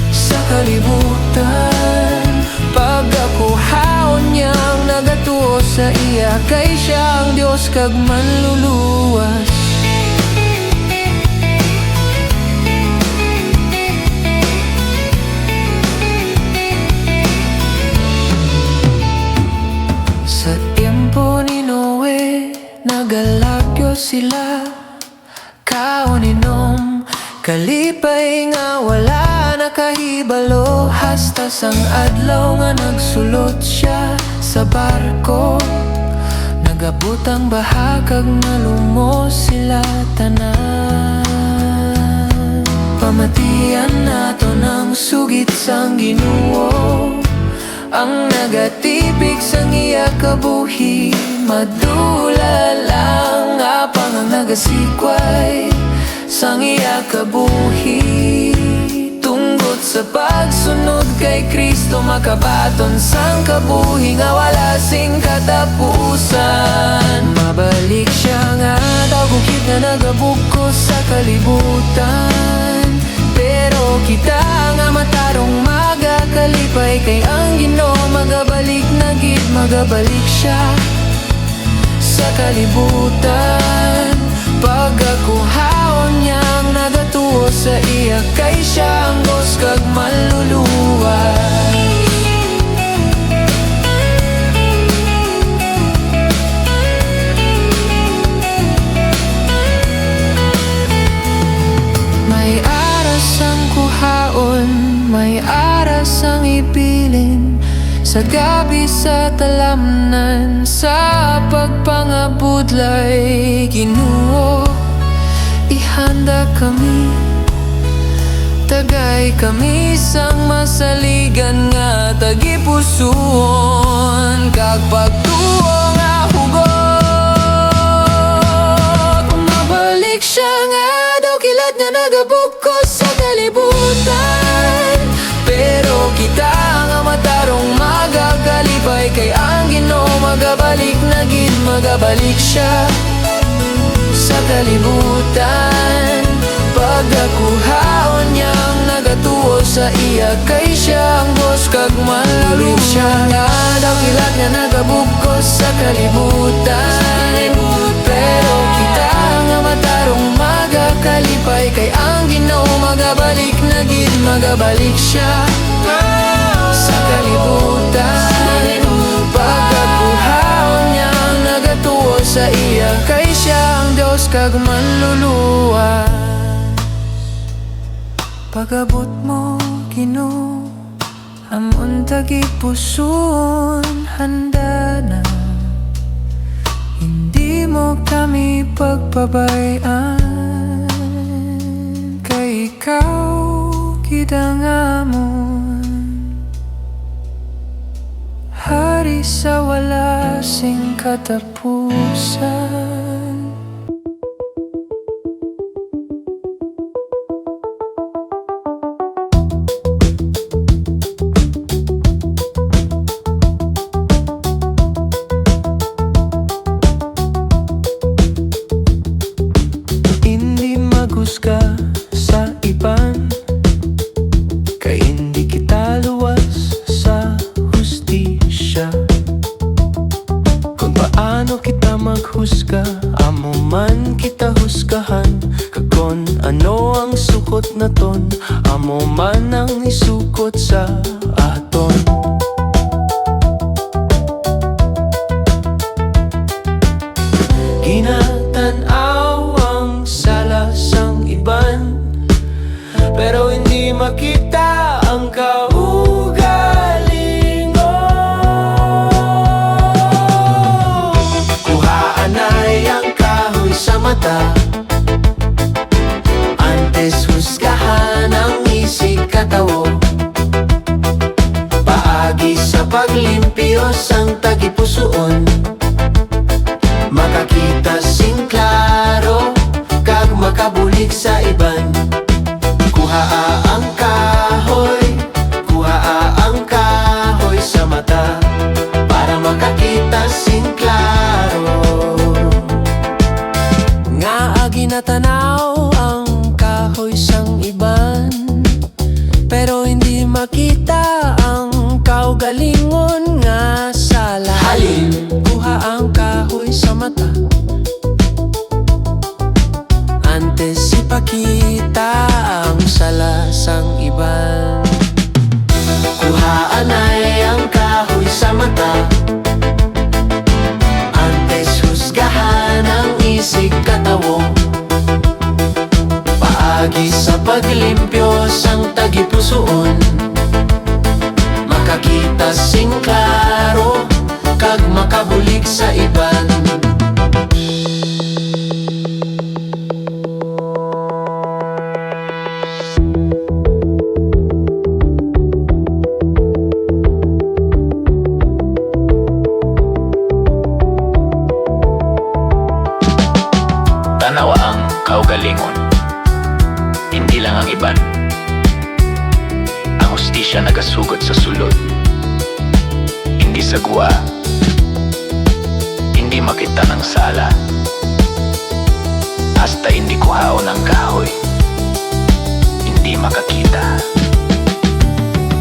sa kalibutan. Pagkakuhaon niyang nagatuo sa iya, kay siya ang Diyos kag manluluwas. Sa tiempo ni Noe, nagalagyo sila, kaoninom, kalipay nga wala nakahibalo. Hasta sang adlaw nga nagsulot siya sa barko, nagabutang baha kag nalumos sila tanan. Pamatian nato ng sugit sang Ginoo, ang nagatibig sang iya kabuhi. Madula lang apang ang nagasikway sang iya kabuhi. Tunggot sa pagsunod kay Kristo, makabaton sang kabuhi nga wala sing katapusan. Mabalik siya nga daw bukid na nagabukos sa kalibutan, pero kita nga matarong magakalipay, kay ang Ginoo magabalik na gid, magabalik siya sa kalibutan. Pagkakuhaon niyang nagatuo sa iya, kay siya ang Diyos kag manluluwas. May aras ang kuhaon, may aras ang ibilin, sa gabi sa talamnan, sa pagpangabudlay. Ginoo, ihanda kami, tagay kami sang masaligan nga tagipusoon, kag pagtuo nga hugot. Mabalik siya nga daw kilat nga nagabukos sa kalibutan, pero kita nga matarong magakalipay, kay ang Ginoo magabalik na gid, magabalik siya sa kalibutan. Pagkakuhaon niyang nagatuo sa iya, kay siya ang Diyos kag manluluwas. Siya nga daw kilat nga nagabukos sa kalibutan, pero kita nga matarong magakalipay, kay ang Ginoo magabalik na gid, magabalik siya sa kalibutan. Pagkakuhaon niyang nagatuo sa iya, kay siya ang Diyos kag manluluwas. Pagabot mo, Ginoo, amon tagipusoon handa na. Hindi mo kami pagpabayaan, kay ikaw kidangamon. Hari Paagi sa wala sing katapusan. Hindi maghusga sa iban, kay hindi kita luwas sa hustisya. Kung paano kita maghusga, amo man kita husgahan. Kakon ano ang sukot na ton, amo man ang isukot sa aton. Ginatanaw ang sala sang iban, pero hindi makita ang kaugalingon. Kuhaan ay ang kahoy sa mata, antes husgahan ang isig katawo. Paagi sa paglimpios ang tagipusoon, makakita sing klaro, kag makabulig sa iban. Kuhaa ang kahoy, kuhaa ang kahoy sa mata, para makakita sing klaro. Nga ginatanaw ang kahoy sang iban, pero hindi makita ang kaugalingon nga sala. Halin, kuha ang kahoy sa mata, antes ipakita ang sala sang iban. Kuhaan ay ang kahoy sa mata, antes husgahan ang isig katawo. Paagi sa paglimpyos ang tagipusoon, makakita sing klaro, kag makabulig sa iban. Tanawa ang kaugalingon, hindi lang ang iban. Ang hustisya nagasugod sa sulod, hindi sa guwa, hindi makita ng sala. Hasta hindi kuhaon ang kahoy, hindi makakita.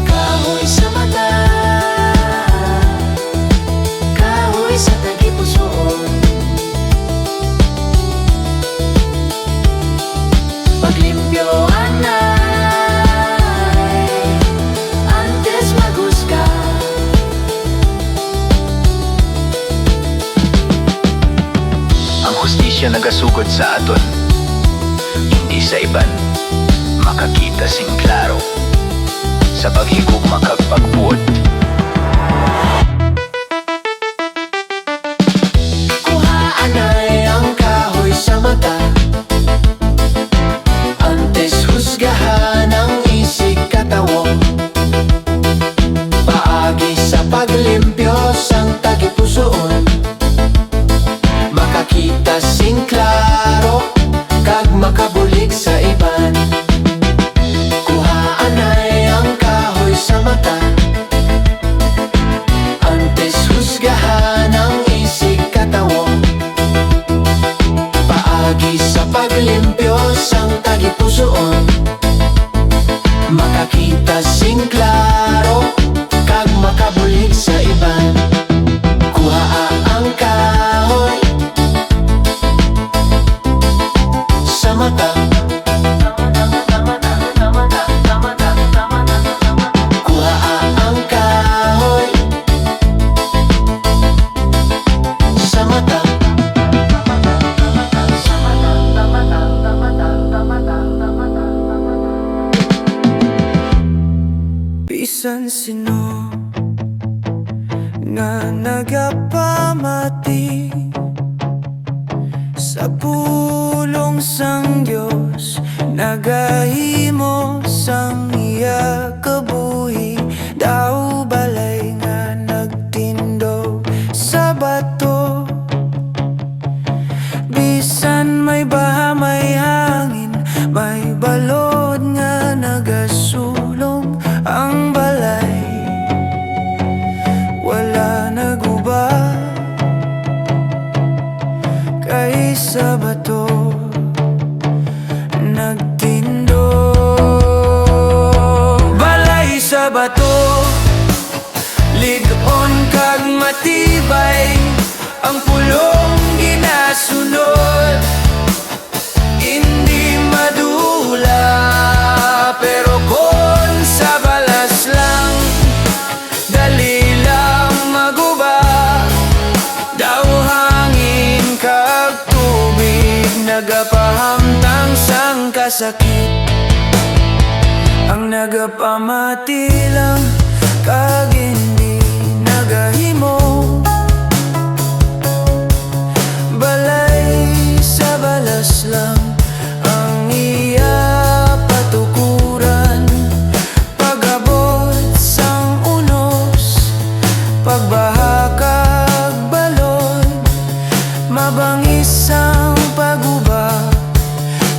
Kahoy sa mata, kahoy sa tagipusoon, paglimpyo anay, antes maghusga. Ang hustisya nagasugod sa aton, hindi sa iban. Makakita sing klaro, sa paghigugma kag pagbuot. Kuhaan ay ang kahoy sa mata, antes husgahan ang isig katawo. Paagi sa paglimpyos ang tagipusoon, makakita sing klaro, kag makabulig sa iban. Kuhaan ay ang kahoy sa mata, antes husgahan ang isig katawo. Paagi sa paglimpyos ang tagipusoon, makakita sing klaro, kag makabulig sa iban. Kuhaa ang kahoy sa mata, kuhaa ang kahoy sa mata. Bisan sino nga nagapamati sa pulong sang Diyos, nagahimo sang iya kabuhi, daw balay nga nagtindo. bato nagtindo. Balay sa bato, lig-on kag matibay, ang pulong ginasunod, hindi madula. Pero kon sa balas lang, dali lang maguba. Daw hangin kag tubig, nagapahamtang sang kasakit, ang nagapamati lang kag hindi nagahimo. Balay sa balas lang ang iya patukuran, pag-abot sang unos, pagbaha kag balon, mabangis ang paguba,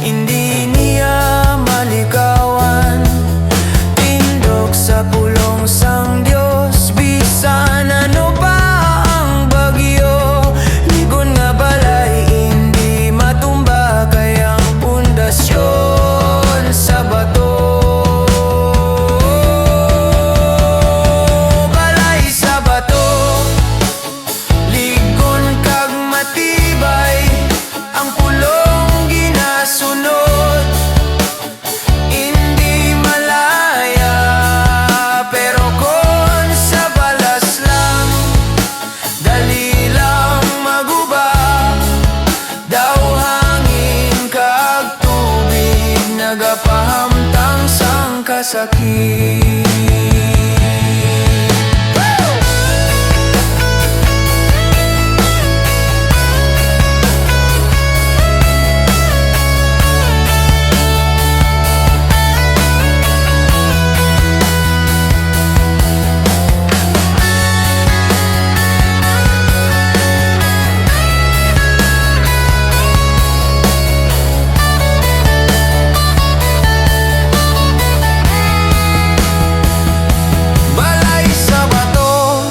hindi niya malikawan. Tindog sa pulong sang Diyos, bisan ano pa ang bagyo. Ligon nga balay, hindi matumba, kayang pundasyon sa bato. Balay sa bato, ligon kag matibay, ang pulong ginasunod, hindi malaya. Pero kon sa balas lang, dali lang maguba. Daw hangin kag tubig, nagapahamtang sang kasakit. Balay sa bato,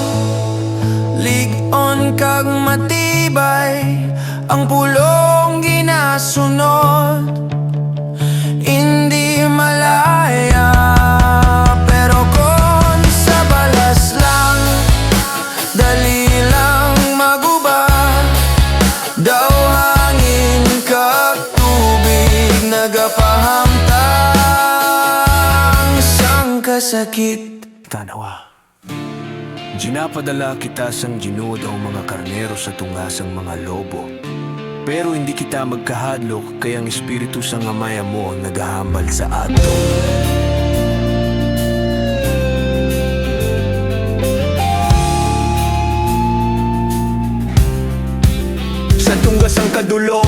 lig-on kag matibay, ang pulong ginasunod, hindi malaya. Pero kon sa balas lang, dali lang maguba. Daw hangin kag tubig, nagapahamtang sang kasakit. Tanawa, ginapadala kita sang ginuod ang mga karnero sa tungasang mga lobo. Pero hindi kita magkahadlok, kaya ang espiritu sang amaya mo ang naghahambal sa ato. Sa tunggasang kadulong,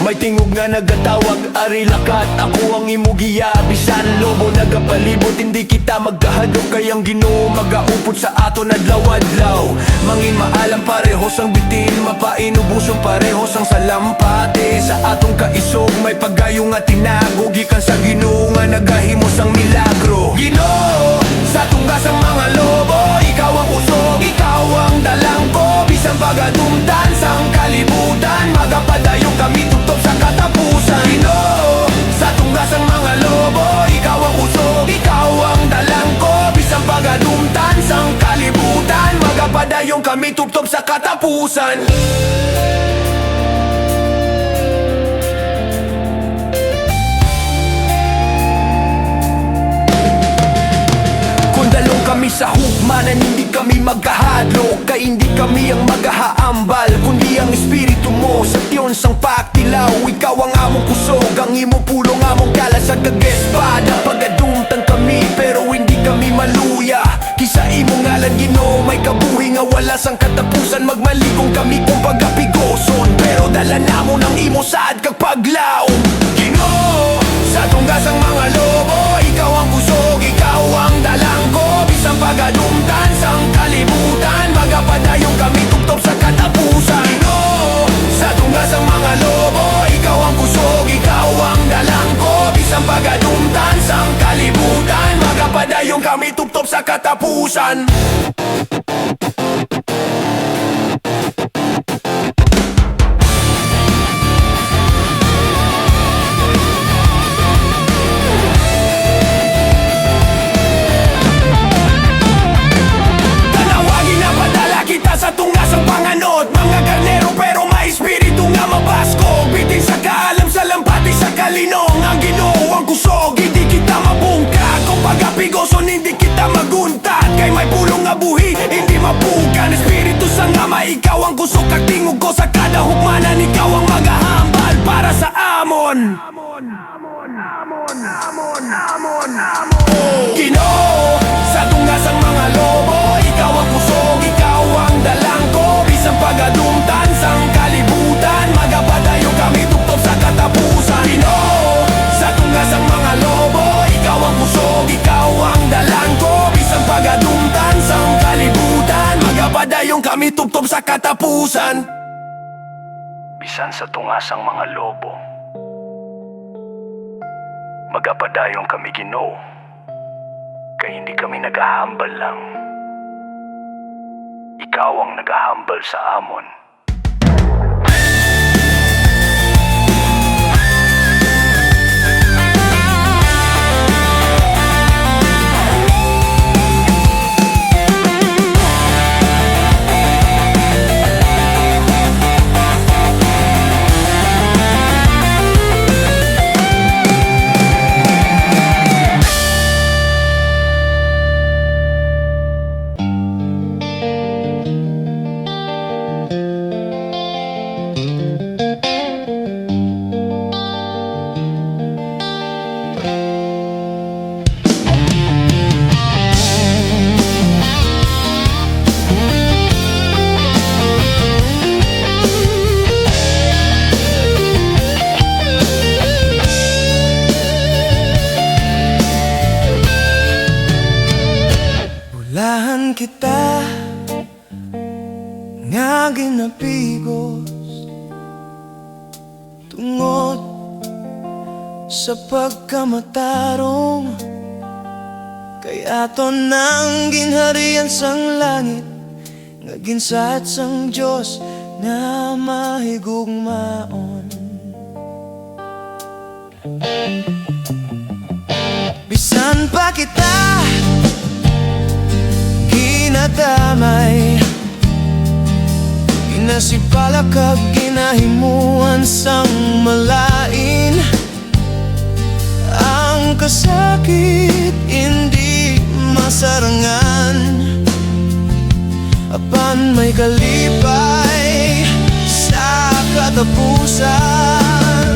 may tingog nga nagatawag, ari lakat, ako ang imugiya. Bisan lobo nagapalibot, hindi kita magkahadlok, kayang Ginoo magaupod sa ato nadlaw-adlaw. Mangin maalam parehos ang bitin, mapainubusong parehos ang salampate. Sa atong kaisog may paggayo nga tinago, gikan sa Ginoo nga nagahimos ang milagro. Ginoo, sa tunggasang mga lobo, ikaw ang usog, ikaw ang dalangko. Bisan pagadumtan sang kalibutan, magapadayong kami tutok sa katapusan. Ginoo, sa tunggasang mga lobo, ikaw ang usog, ikaw ang dalangko. Bisan pagadumtan sang kalibutan, magapadayong kami tutok sa katapusan. Kundalong kami sa hukmanan, hindi kami magkahadlok, kay hindi kami ang maghahaambal, kundi ang espiritu mo. Sa tiyon sang pagtilaw, ikaw ang among kusog, ang imo pulong among kalas sa kagespada. Pagadumtan kami pero hindi kami maluya, kisa imo ngalan Ginoo may kabuhi nga wala sang katapusan. Magmaligong kami kung pagapigoson, pero dala namo ng imo saad kag paglaom. Ginoo, sa tunggasang mga lobo, ikaw ang kusog, ikaw ang dalangko. Bisan pagadumtan sang kalibutan, magapadayong kami tuktop sa katapusan. Ginoo, sa tunggasang mga lobo, ikaw ang kusog, ikaw ang dalangko. Bisan pagadumtan sang kalibutan, magapadayong kami tuktop sa katapusan. Magpapadayong kami tubtob sa katapusan. Bisan sa tungasang mga lobo, magapadayong kami Ginoo, kay hindi kami nagahambal lang. Ikaw ang nagahambal sa amon. Bulahan kita nga ginapigos tungod sa pagkamatarong, kay aton nang ginharian sang langit nga ginsat sang Dios na mahigugmaon. Bisan pa kita ginadamay, ginasipala kag ginahimuan sang malain, ang kasakit hindi masarangan, apan may kalipay sa katapusan.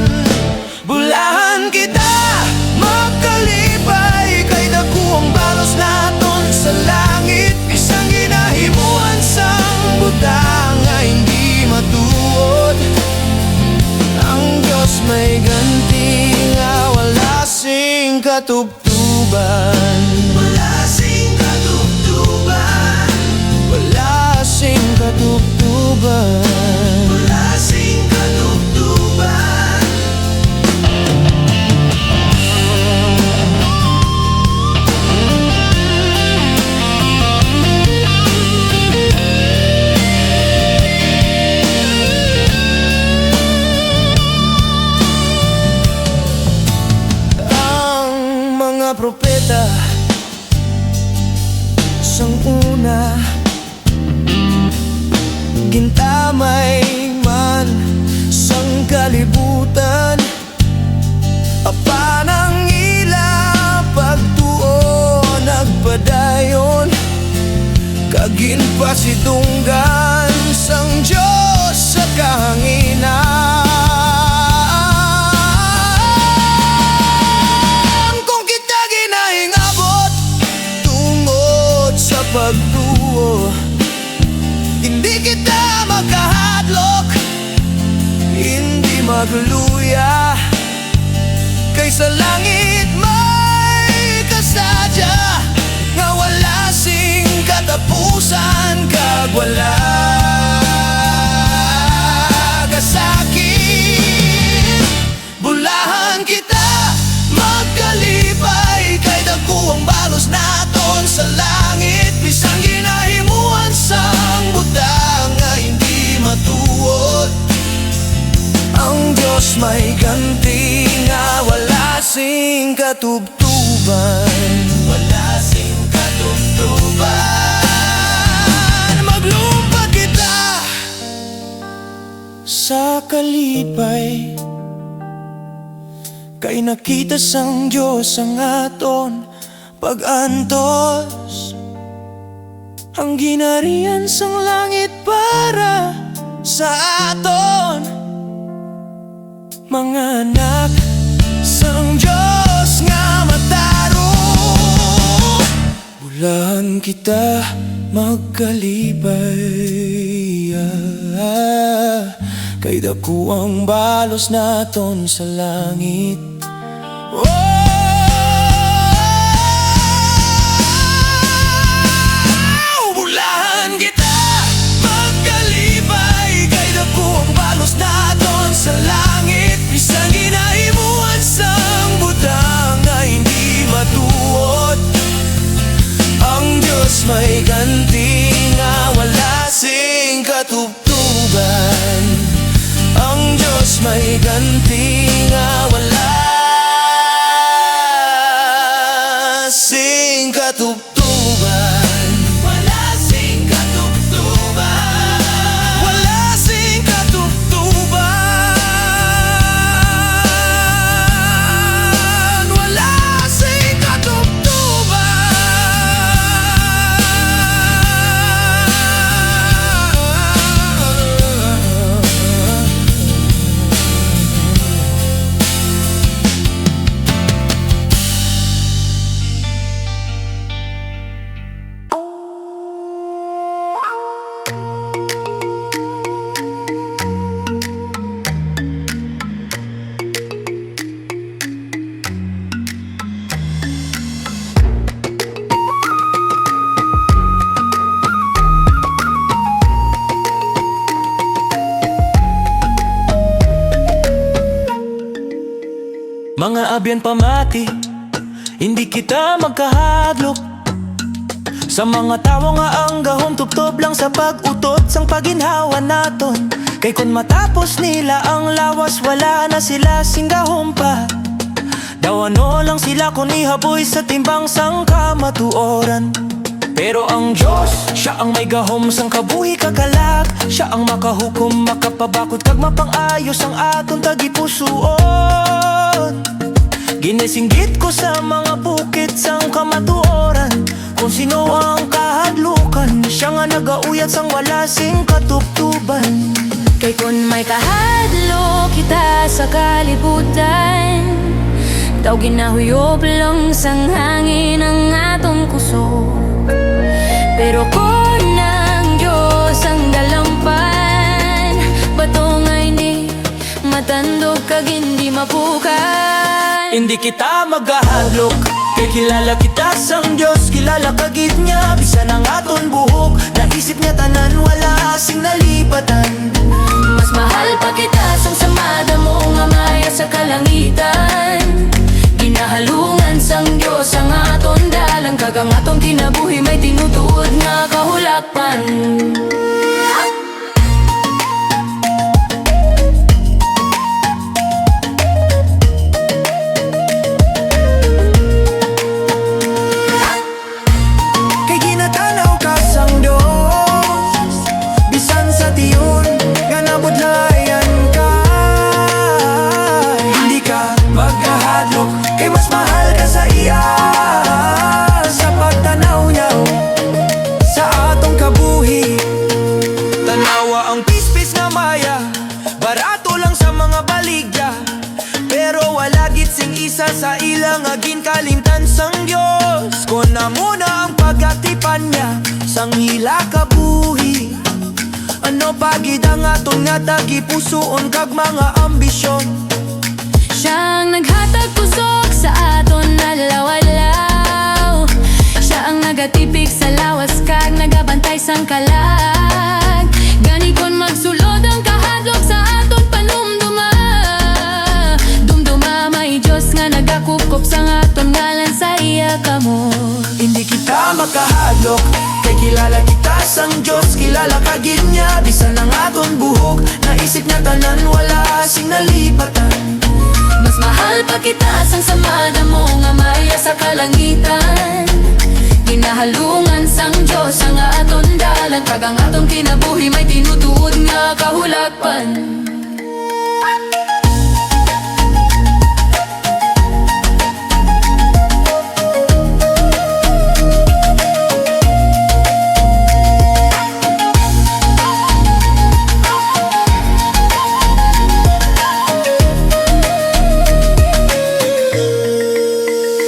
Bulahan kita magkalipay, kay dako ang balos naton sa langit. Isang ginahimuan sang butang nga hindi matuod, ang Diyos may ganti nga wala sing katubtuban. Wala sing katubtuban. Wala sing katubtuban. Wala sing katubtuban. Propeta sang una gintamay man sang kalibutan, apan ang ila pagtuo nagpadayon, kaginpasidunggan sang Diyos sa kahanginan. Pagtuo, hindi kita magkahadlok, hindi magluya, kay sa langit may kasadya nga wala sing katapusan, kag wala kasakit. Bulahan kita magkalipay, kay dako ang balos naton sa langit. Bisang ginahimuan sang butang nga hindi matuod, ang Diyos may ganti nga wala sing katubtuban. Wala sing katubtuban. Maglumpad kita sa kalipay, kay nakita sang Diyos ang aton pag-antos, ang ginarian sang langit para sa aton mga anak sang Diyos nga matarong. Bulahan kita magkalipay, kay dako ang balos naton sa langit. Bulahan kita may ganti nga wala sing katubtuban. Ang Diyos may ganti nga wala sing katubtuban. Wala sing katubtuban. Wala sing katubtuban. Wala sing katubtuban. Mga abyan pamati, hindi kita magkahadlok. Sa mga tawo nga ang gahom tuptob lang sa pag-utot sang paginhawa naton. Kay kun matapos nila ang lawas, wala na sila singgahom pa. Daw ano lang sila kung ihaboy sa timbang sang kamatuoran. Pero ang Diyos, siya ang may gahom sang kabuhi kakalak. Siya ang makahukom, makapabakod kag mapang-ayos ang aton tagipusuon. Ginisinggit ko sa mga bukit sang kamatuoran, kung sino ang kahadlukan. Siya nga nagauyat sang wala sing katubtuban. Kay kun may kahadlo kita sa kalibutan, daw ginahuyob lang sang hangin ang atong kusog. Pero kung ang Diyos ang dalampan, bato nga hindi matandog kag hindi mapukan. Hindi kita maghahadlok, kay kilala kita sang Diyos. Kilala kagid niya, bisan ang aton buhok. Naisip niya tanan, wala sing nalipatan. Mas mahal pa kita sang samada mo nga maya sa kalangitan. Ginahalungan sang Diyos ang aton dalang, kag ang atong kinabuhi may tinutuod nga kahulakpan. Kay ginatanaw ka sang Diyos, bisan sa tiyon nga nabudlayan ka. Hindi ka magkahadlok, kay mas mahal ka sa iya. Sa pagtanaw niya sa atong kabuhi, tanawa ang pispis nga maya, barato lang sa mga baligya. Pero wala gid sing isa sa ilang nga ginkalimtan sang Diyos. Kung na muna ang pagatipan niya sang hila kabuhi, ano pagid ang aton nga tagipusoon kag mga ambisyon. Siyang naghatag pusok sa aton nalawalaw. Siya ang nagatipik sa lawas kag nagabantay sang kalag. Gani kon magsulod ang kahadlok sa aton panumduma, dumduma may Diyos nga nagakupkop sang aton ngalan sa iya kamo. Hindi kita makahadlok, kay kilala kita sang Diyos. Kilala kagid niya, bisan ang aton buhok. Naisip niya tanan, wala sing nalipatan. Mas mahal pa kita sang samada mo nga maya sa kalangitan. Ginahalungan sang Diyos ang aton dalan, kag ang aton kinabuhi may tinutuod nga kahulakpan.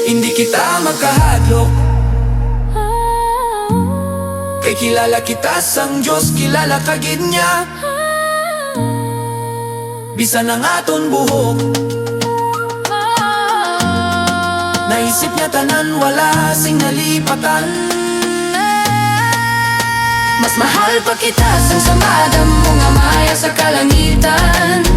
Hindi kita magkahadlok, kay kilala kita sang Diyos. Kilala kagid niya, bisan ang aton buhok. Naisip niya tanan, wala sing nalipatan. Mas mahal pa kita sang samada mo nga maya sa kalangitan.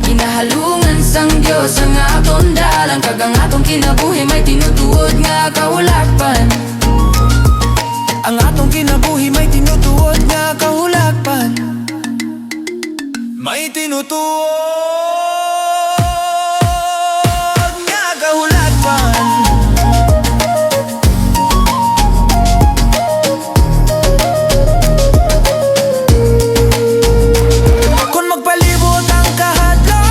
Ginahalungan sang Diyos ang aton dalan, kag ang atong kinabuhi may tinutuod nga kahulakpan. Ang atong kinabuhi may tinutuod nga kahulagpan. May tinutuod nga kahulagpan. Kung magpalibot ang kahadlok,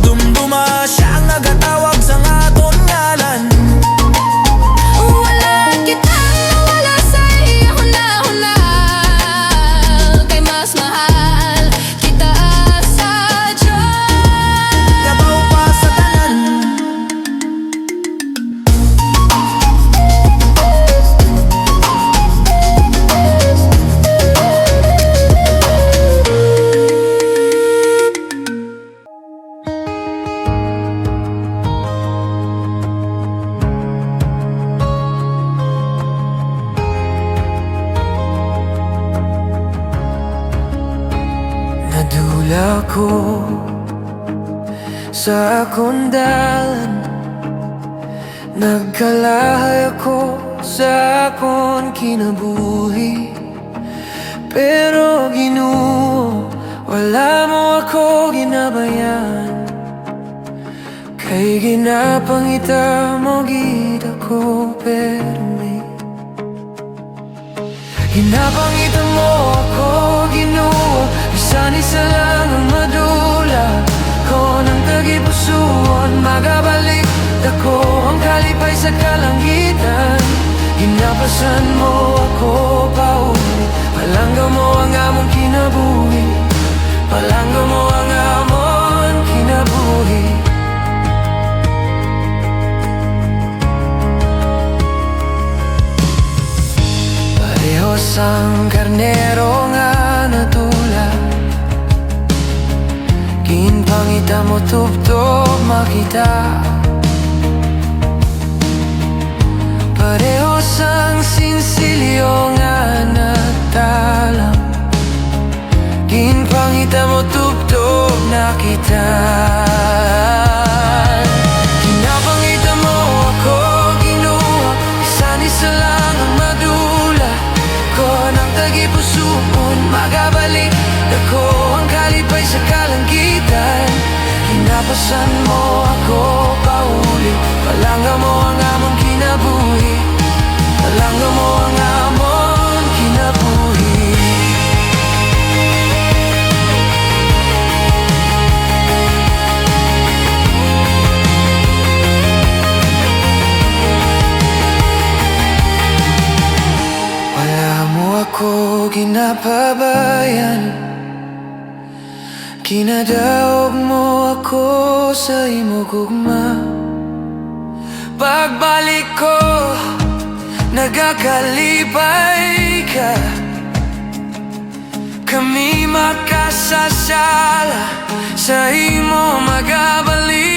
dumduma siya ang nagatawag sa aton ngalan. Wala kitang nawala sa iyo huna-huna, kay mas mahal kita sa Diyos. Yabaw pa sa tanan. Nadula ko sa akong dalan, nagkalahay ako sa akong kinabuhi. Pero Ginoo, wala mo ako ginabayan, kay ginapangita mo gid ako permi. Ginapangita mo ako, Ginoo, bisan isa lang ang madula ko ng tagipusoon, magabalik ako ang kalipay sa kalangitan. Ginapasan mo ako pauli, palangga mo ang among kinabuhi, palangga mo ang among kinabuhi. Parehos ang karnero nga natula, ginpangita mo tuptop makita. Parehos ang sinsilyo nga nagtalang, ginpangita mo tuptop nakita. Ginapangita mo ako, Ginoo, bisan isa lang ang madula ko ng tagipusoon, magabalik ako ang kalipay sa kalangitan. Ginapasan mo ako pauli, palangga mo ang among kinabuhi, palangga mo ang among kinabuhi. Wala mo ako ginapabayan, kinadaog mo ako sa imo gugma. Pagbalik ko, nagakalipay ka, kami makasasala sa imo magabalik.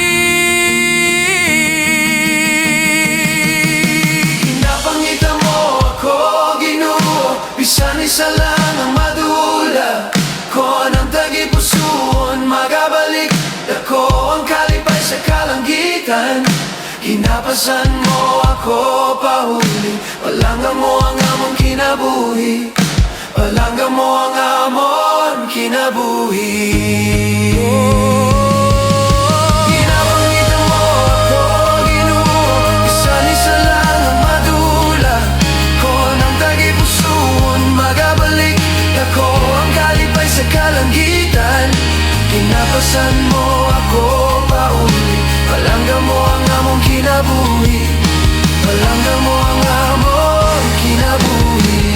Pinapangita mo ako, Ginoo, bisan isa lang ang madula ko ng tagipusoon, magabalik ako ang kalipay sa kalangitan. Ginapasan mo ako pahuli, palangga mo ang among kinabuhi, palangga mo ang among kinabuhi. Ginapangita mo ako, Ginoo, bisan isa lang ang madula ko ng tagipusoon, magabalik ako ang kalipay sa kalangitan. Ginapasan mo ako pauli, palangga mo ang among kinabuhi, palangga mo ang among kinabuhi.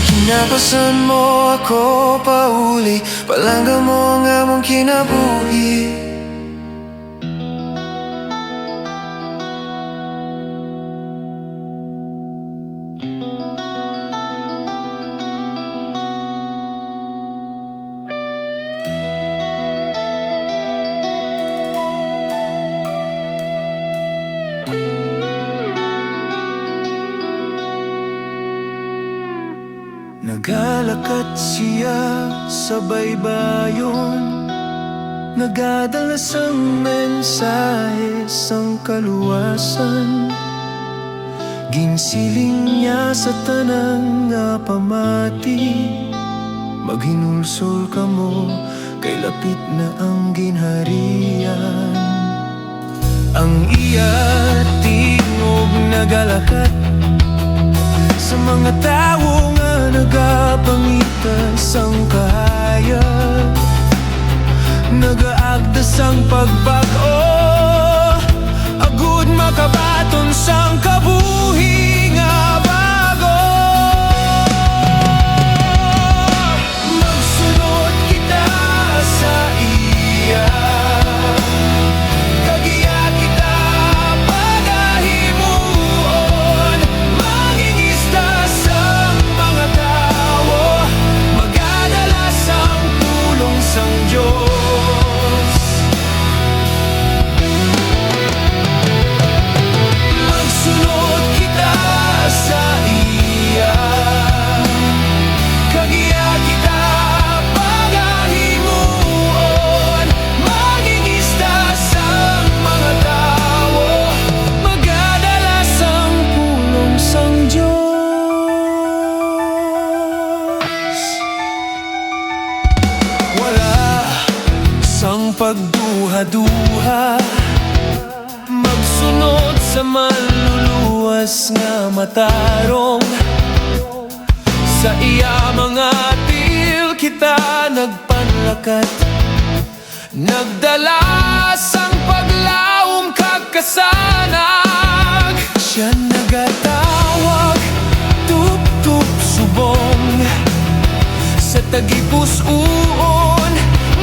Ginapasan mo ako pauli, palangga mo ang among kinabuhi. Naglalakad siya sa baybayon, nagadalas ang mensahe sang kaluwasan. Ginsiling niya sa tanang nga pamati, maghinulsol ka mo, kay lapit na ang ginharian. Ang iya tingog nagalakat sa mga tawo nga nagapangitan sang kahayag, nagaagdas ang pagbago, agud makabaton sang kabuhi nga bago. Magsunod kita sa iya, kagiya kita pagahimuon, mangingista sa mga tao, magadalas ang pulong sang Diyos. Magsunod kita sa iya, kagiya kita pagahimuon, mangingista sa mga tao, magadalas ang pulong sang Diyos. Wala sang pagduha-duha, magsunod sa maluluwas nga matarong. Sa iya mga til kita nagpanlakat, nagdalas ang paglaom kagkasanag. Siya nagatawag, tup-tup subong, sa tagipus uon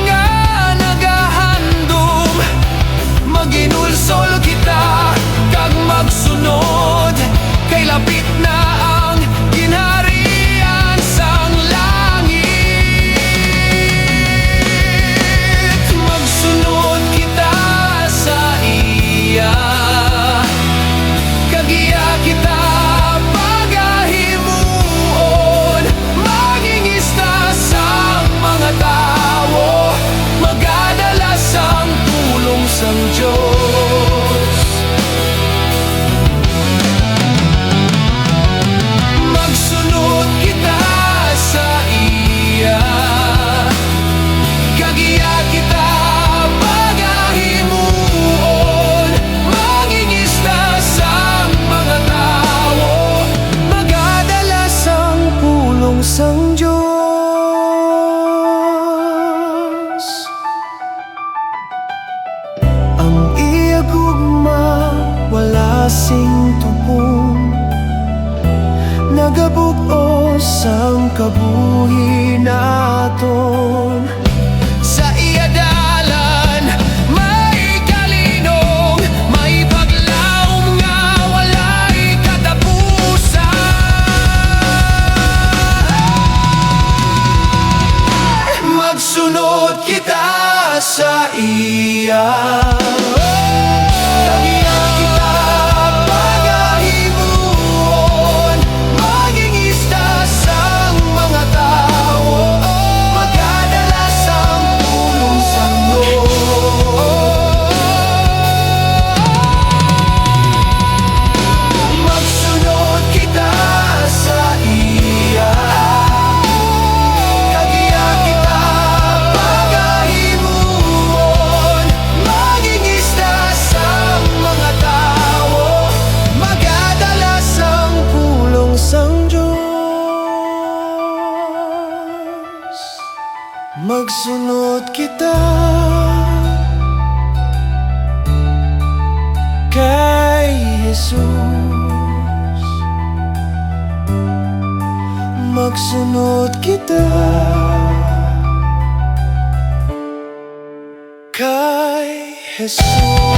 nga nagahandom. Maginulsol kita kag magsunod, kay lapit na ang ginharian sang langit. Magsunod kita sa iya, kagiya kita pagahimuon, mangingista sa mga tao, magadalas ang pulong sang Diyos. Magsunod kita sa iya, kagiya kita pagahimuon, mangingista sa mga tao, magadalas ang pulong sang Diyos. Ang iya gugma wala sing tupong, nagabugos ang kabuhi naton. Sa iya dalan may kalinong, may paglaom nga walay katapusan. Magsunod kita sa iya, kagiya kita pagahimuon, mangingista sa mga tao, magadalas ang pulong sang Diyos. Magsunod kita sa iya, kagiya kita pagahimuon, mangingista sa mga tao, magadalas ang pulong sang Diyos. Magsunod kita kay Jesus, magsunod kita kay Jesus.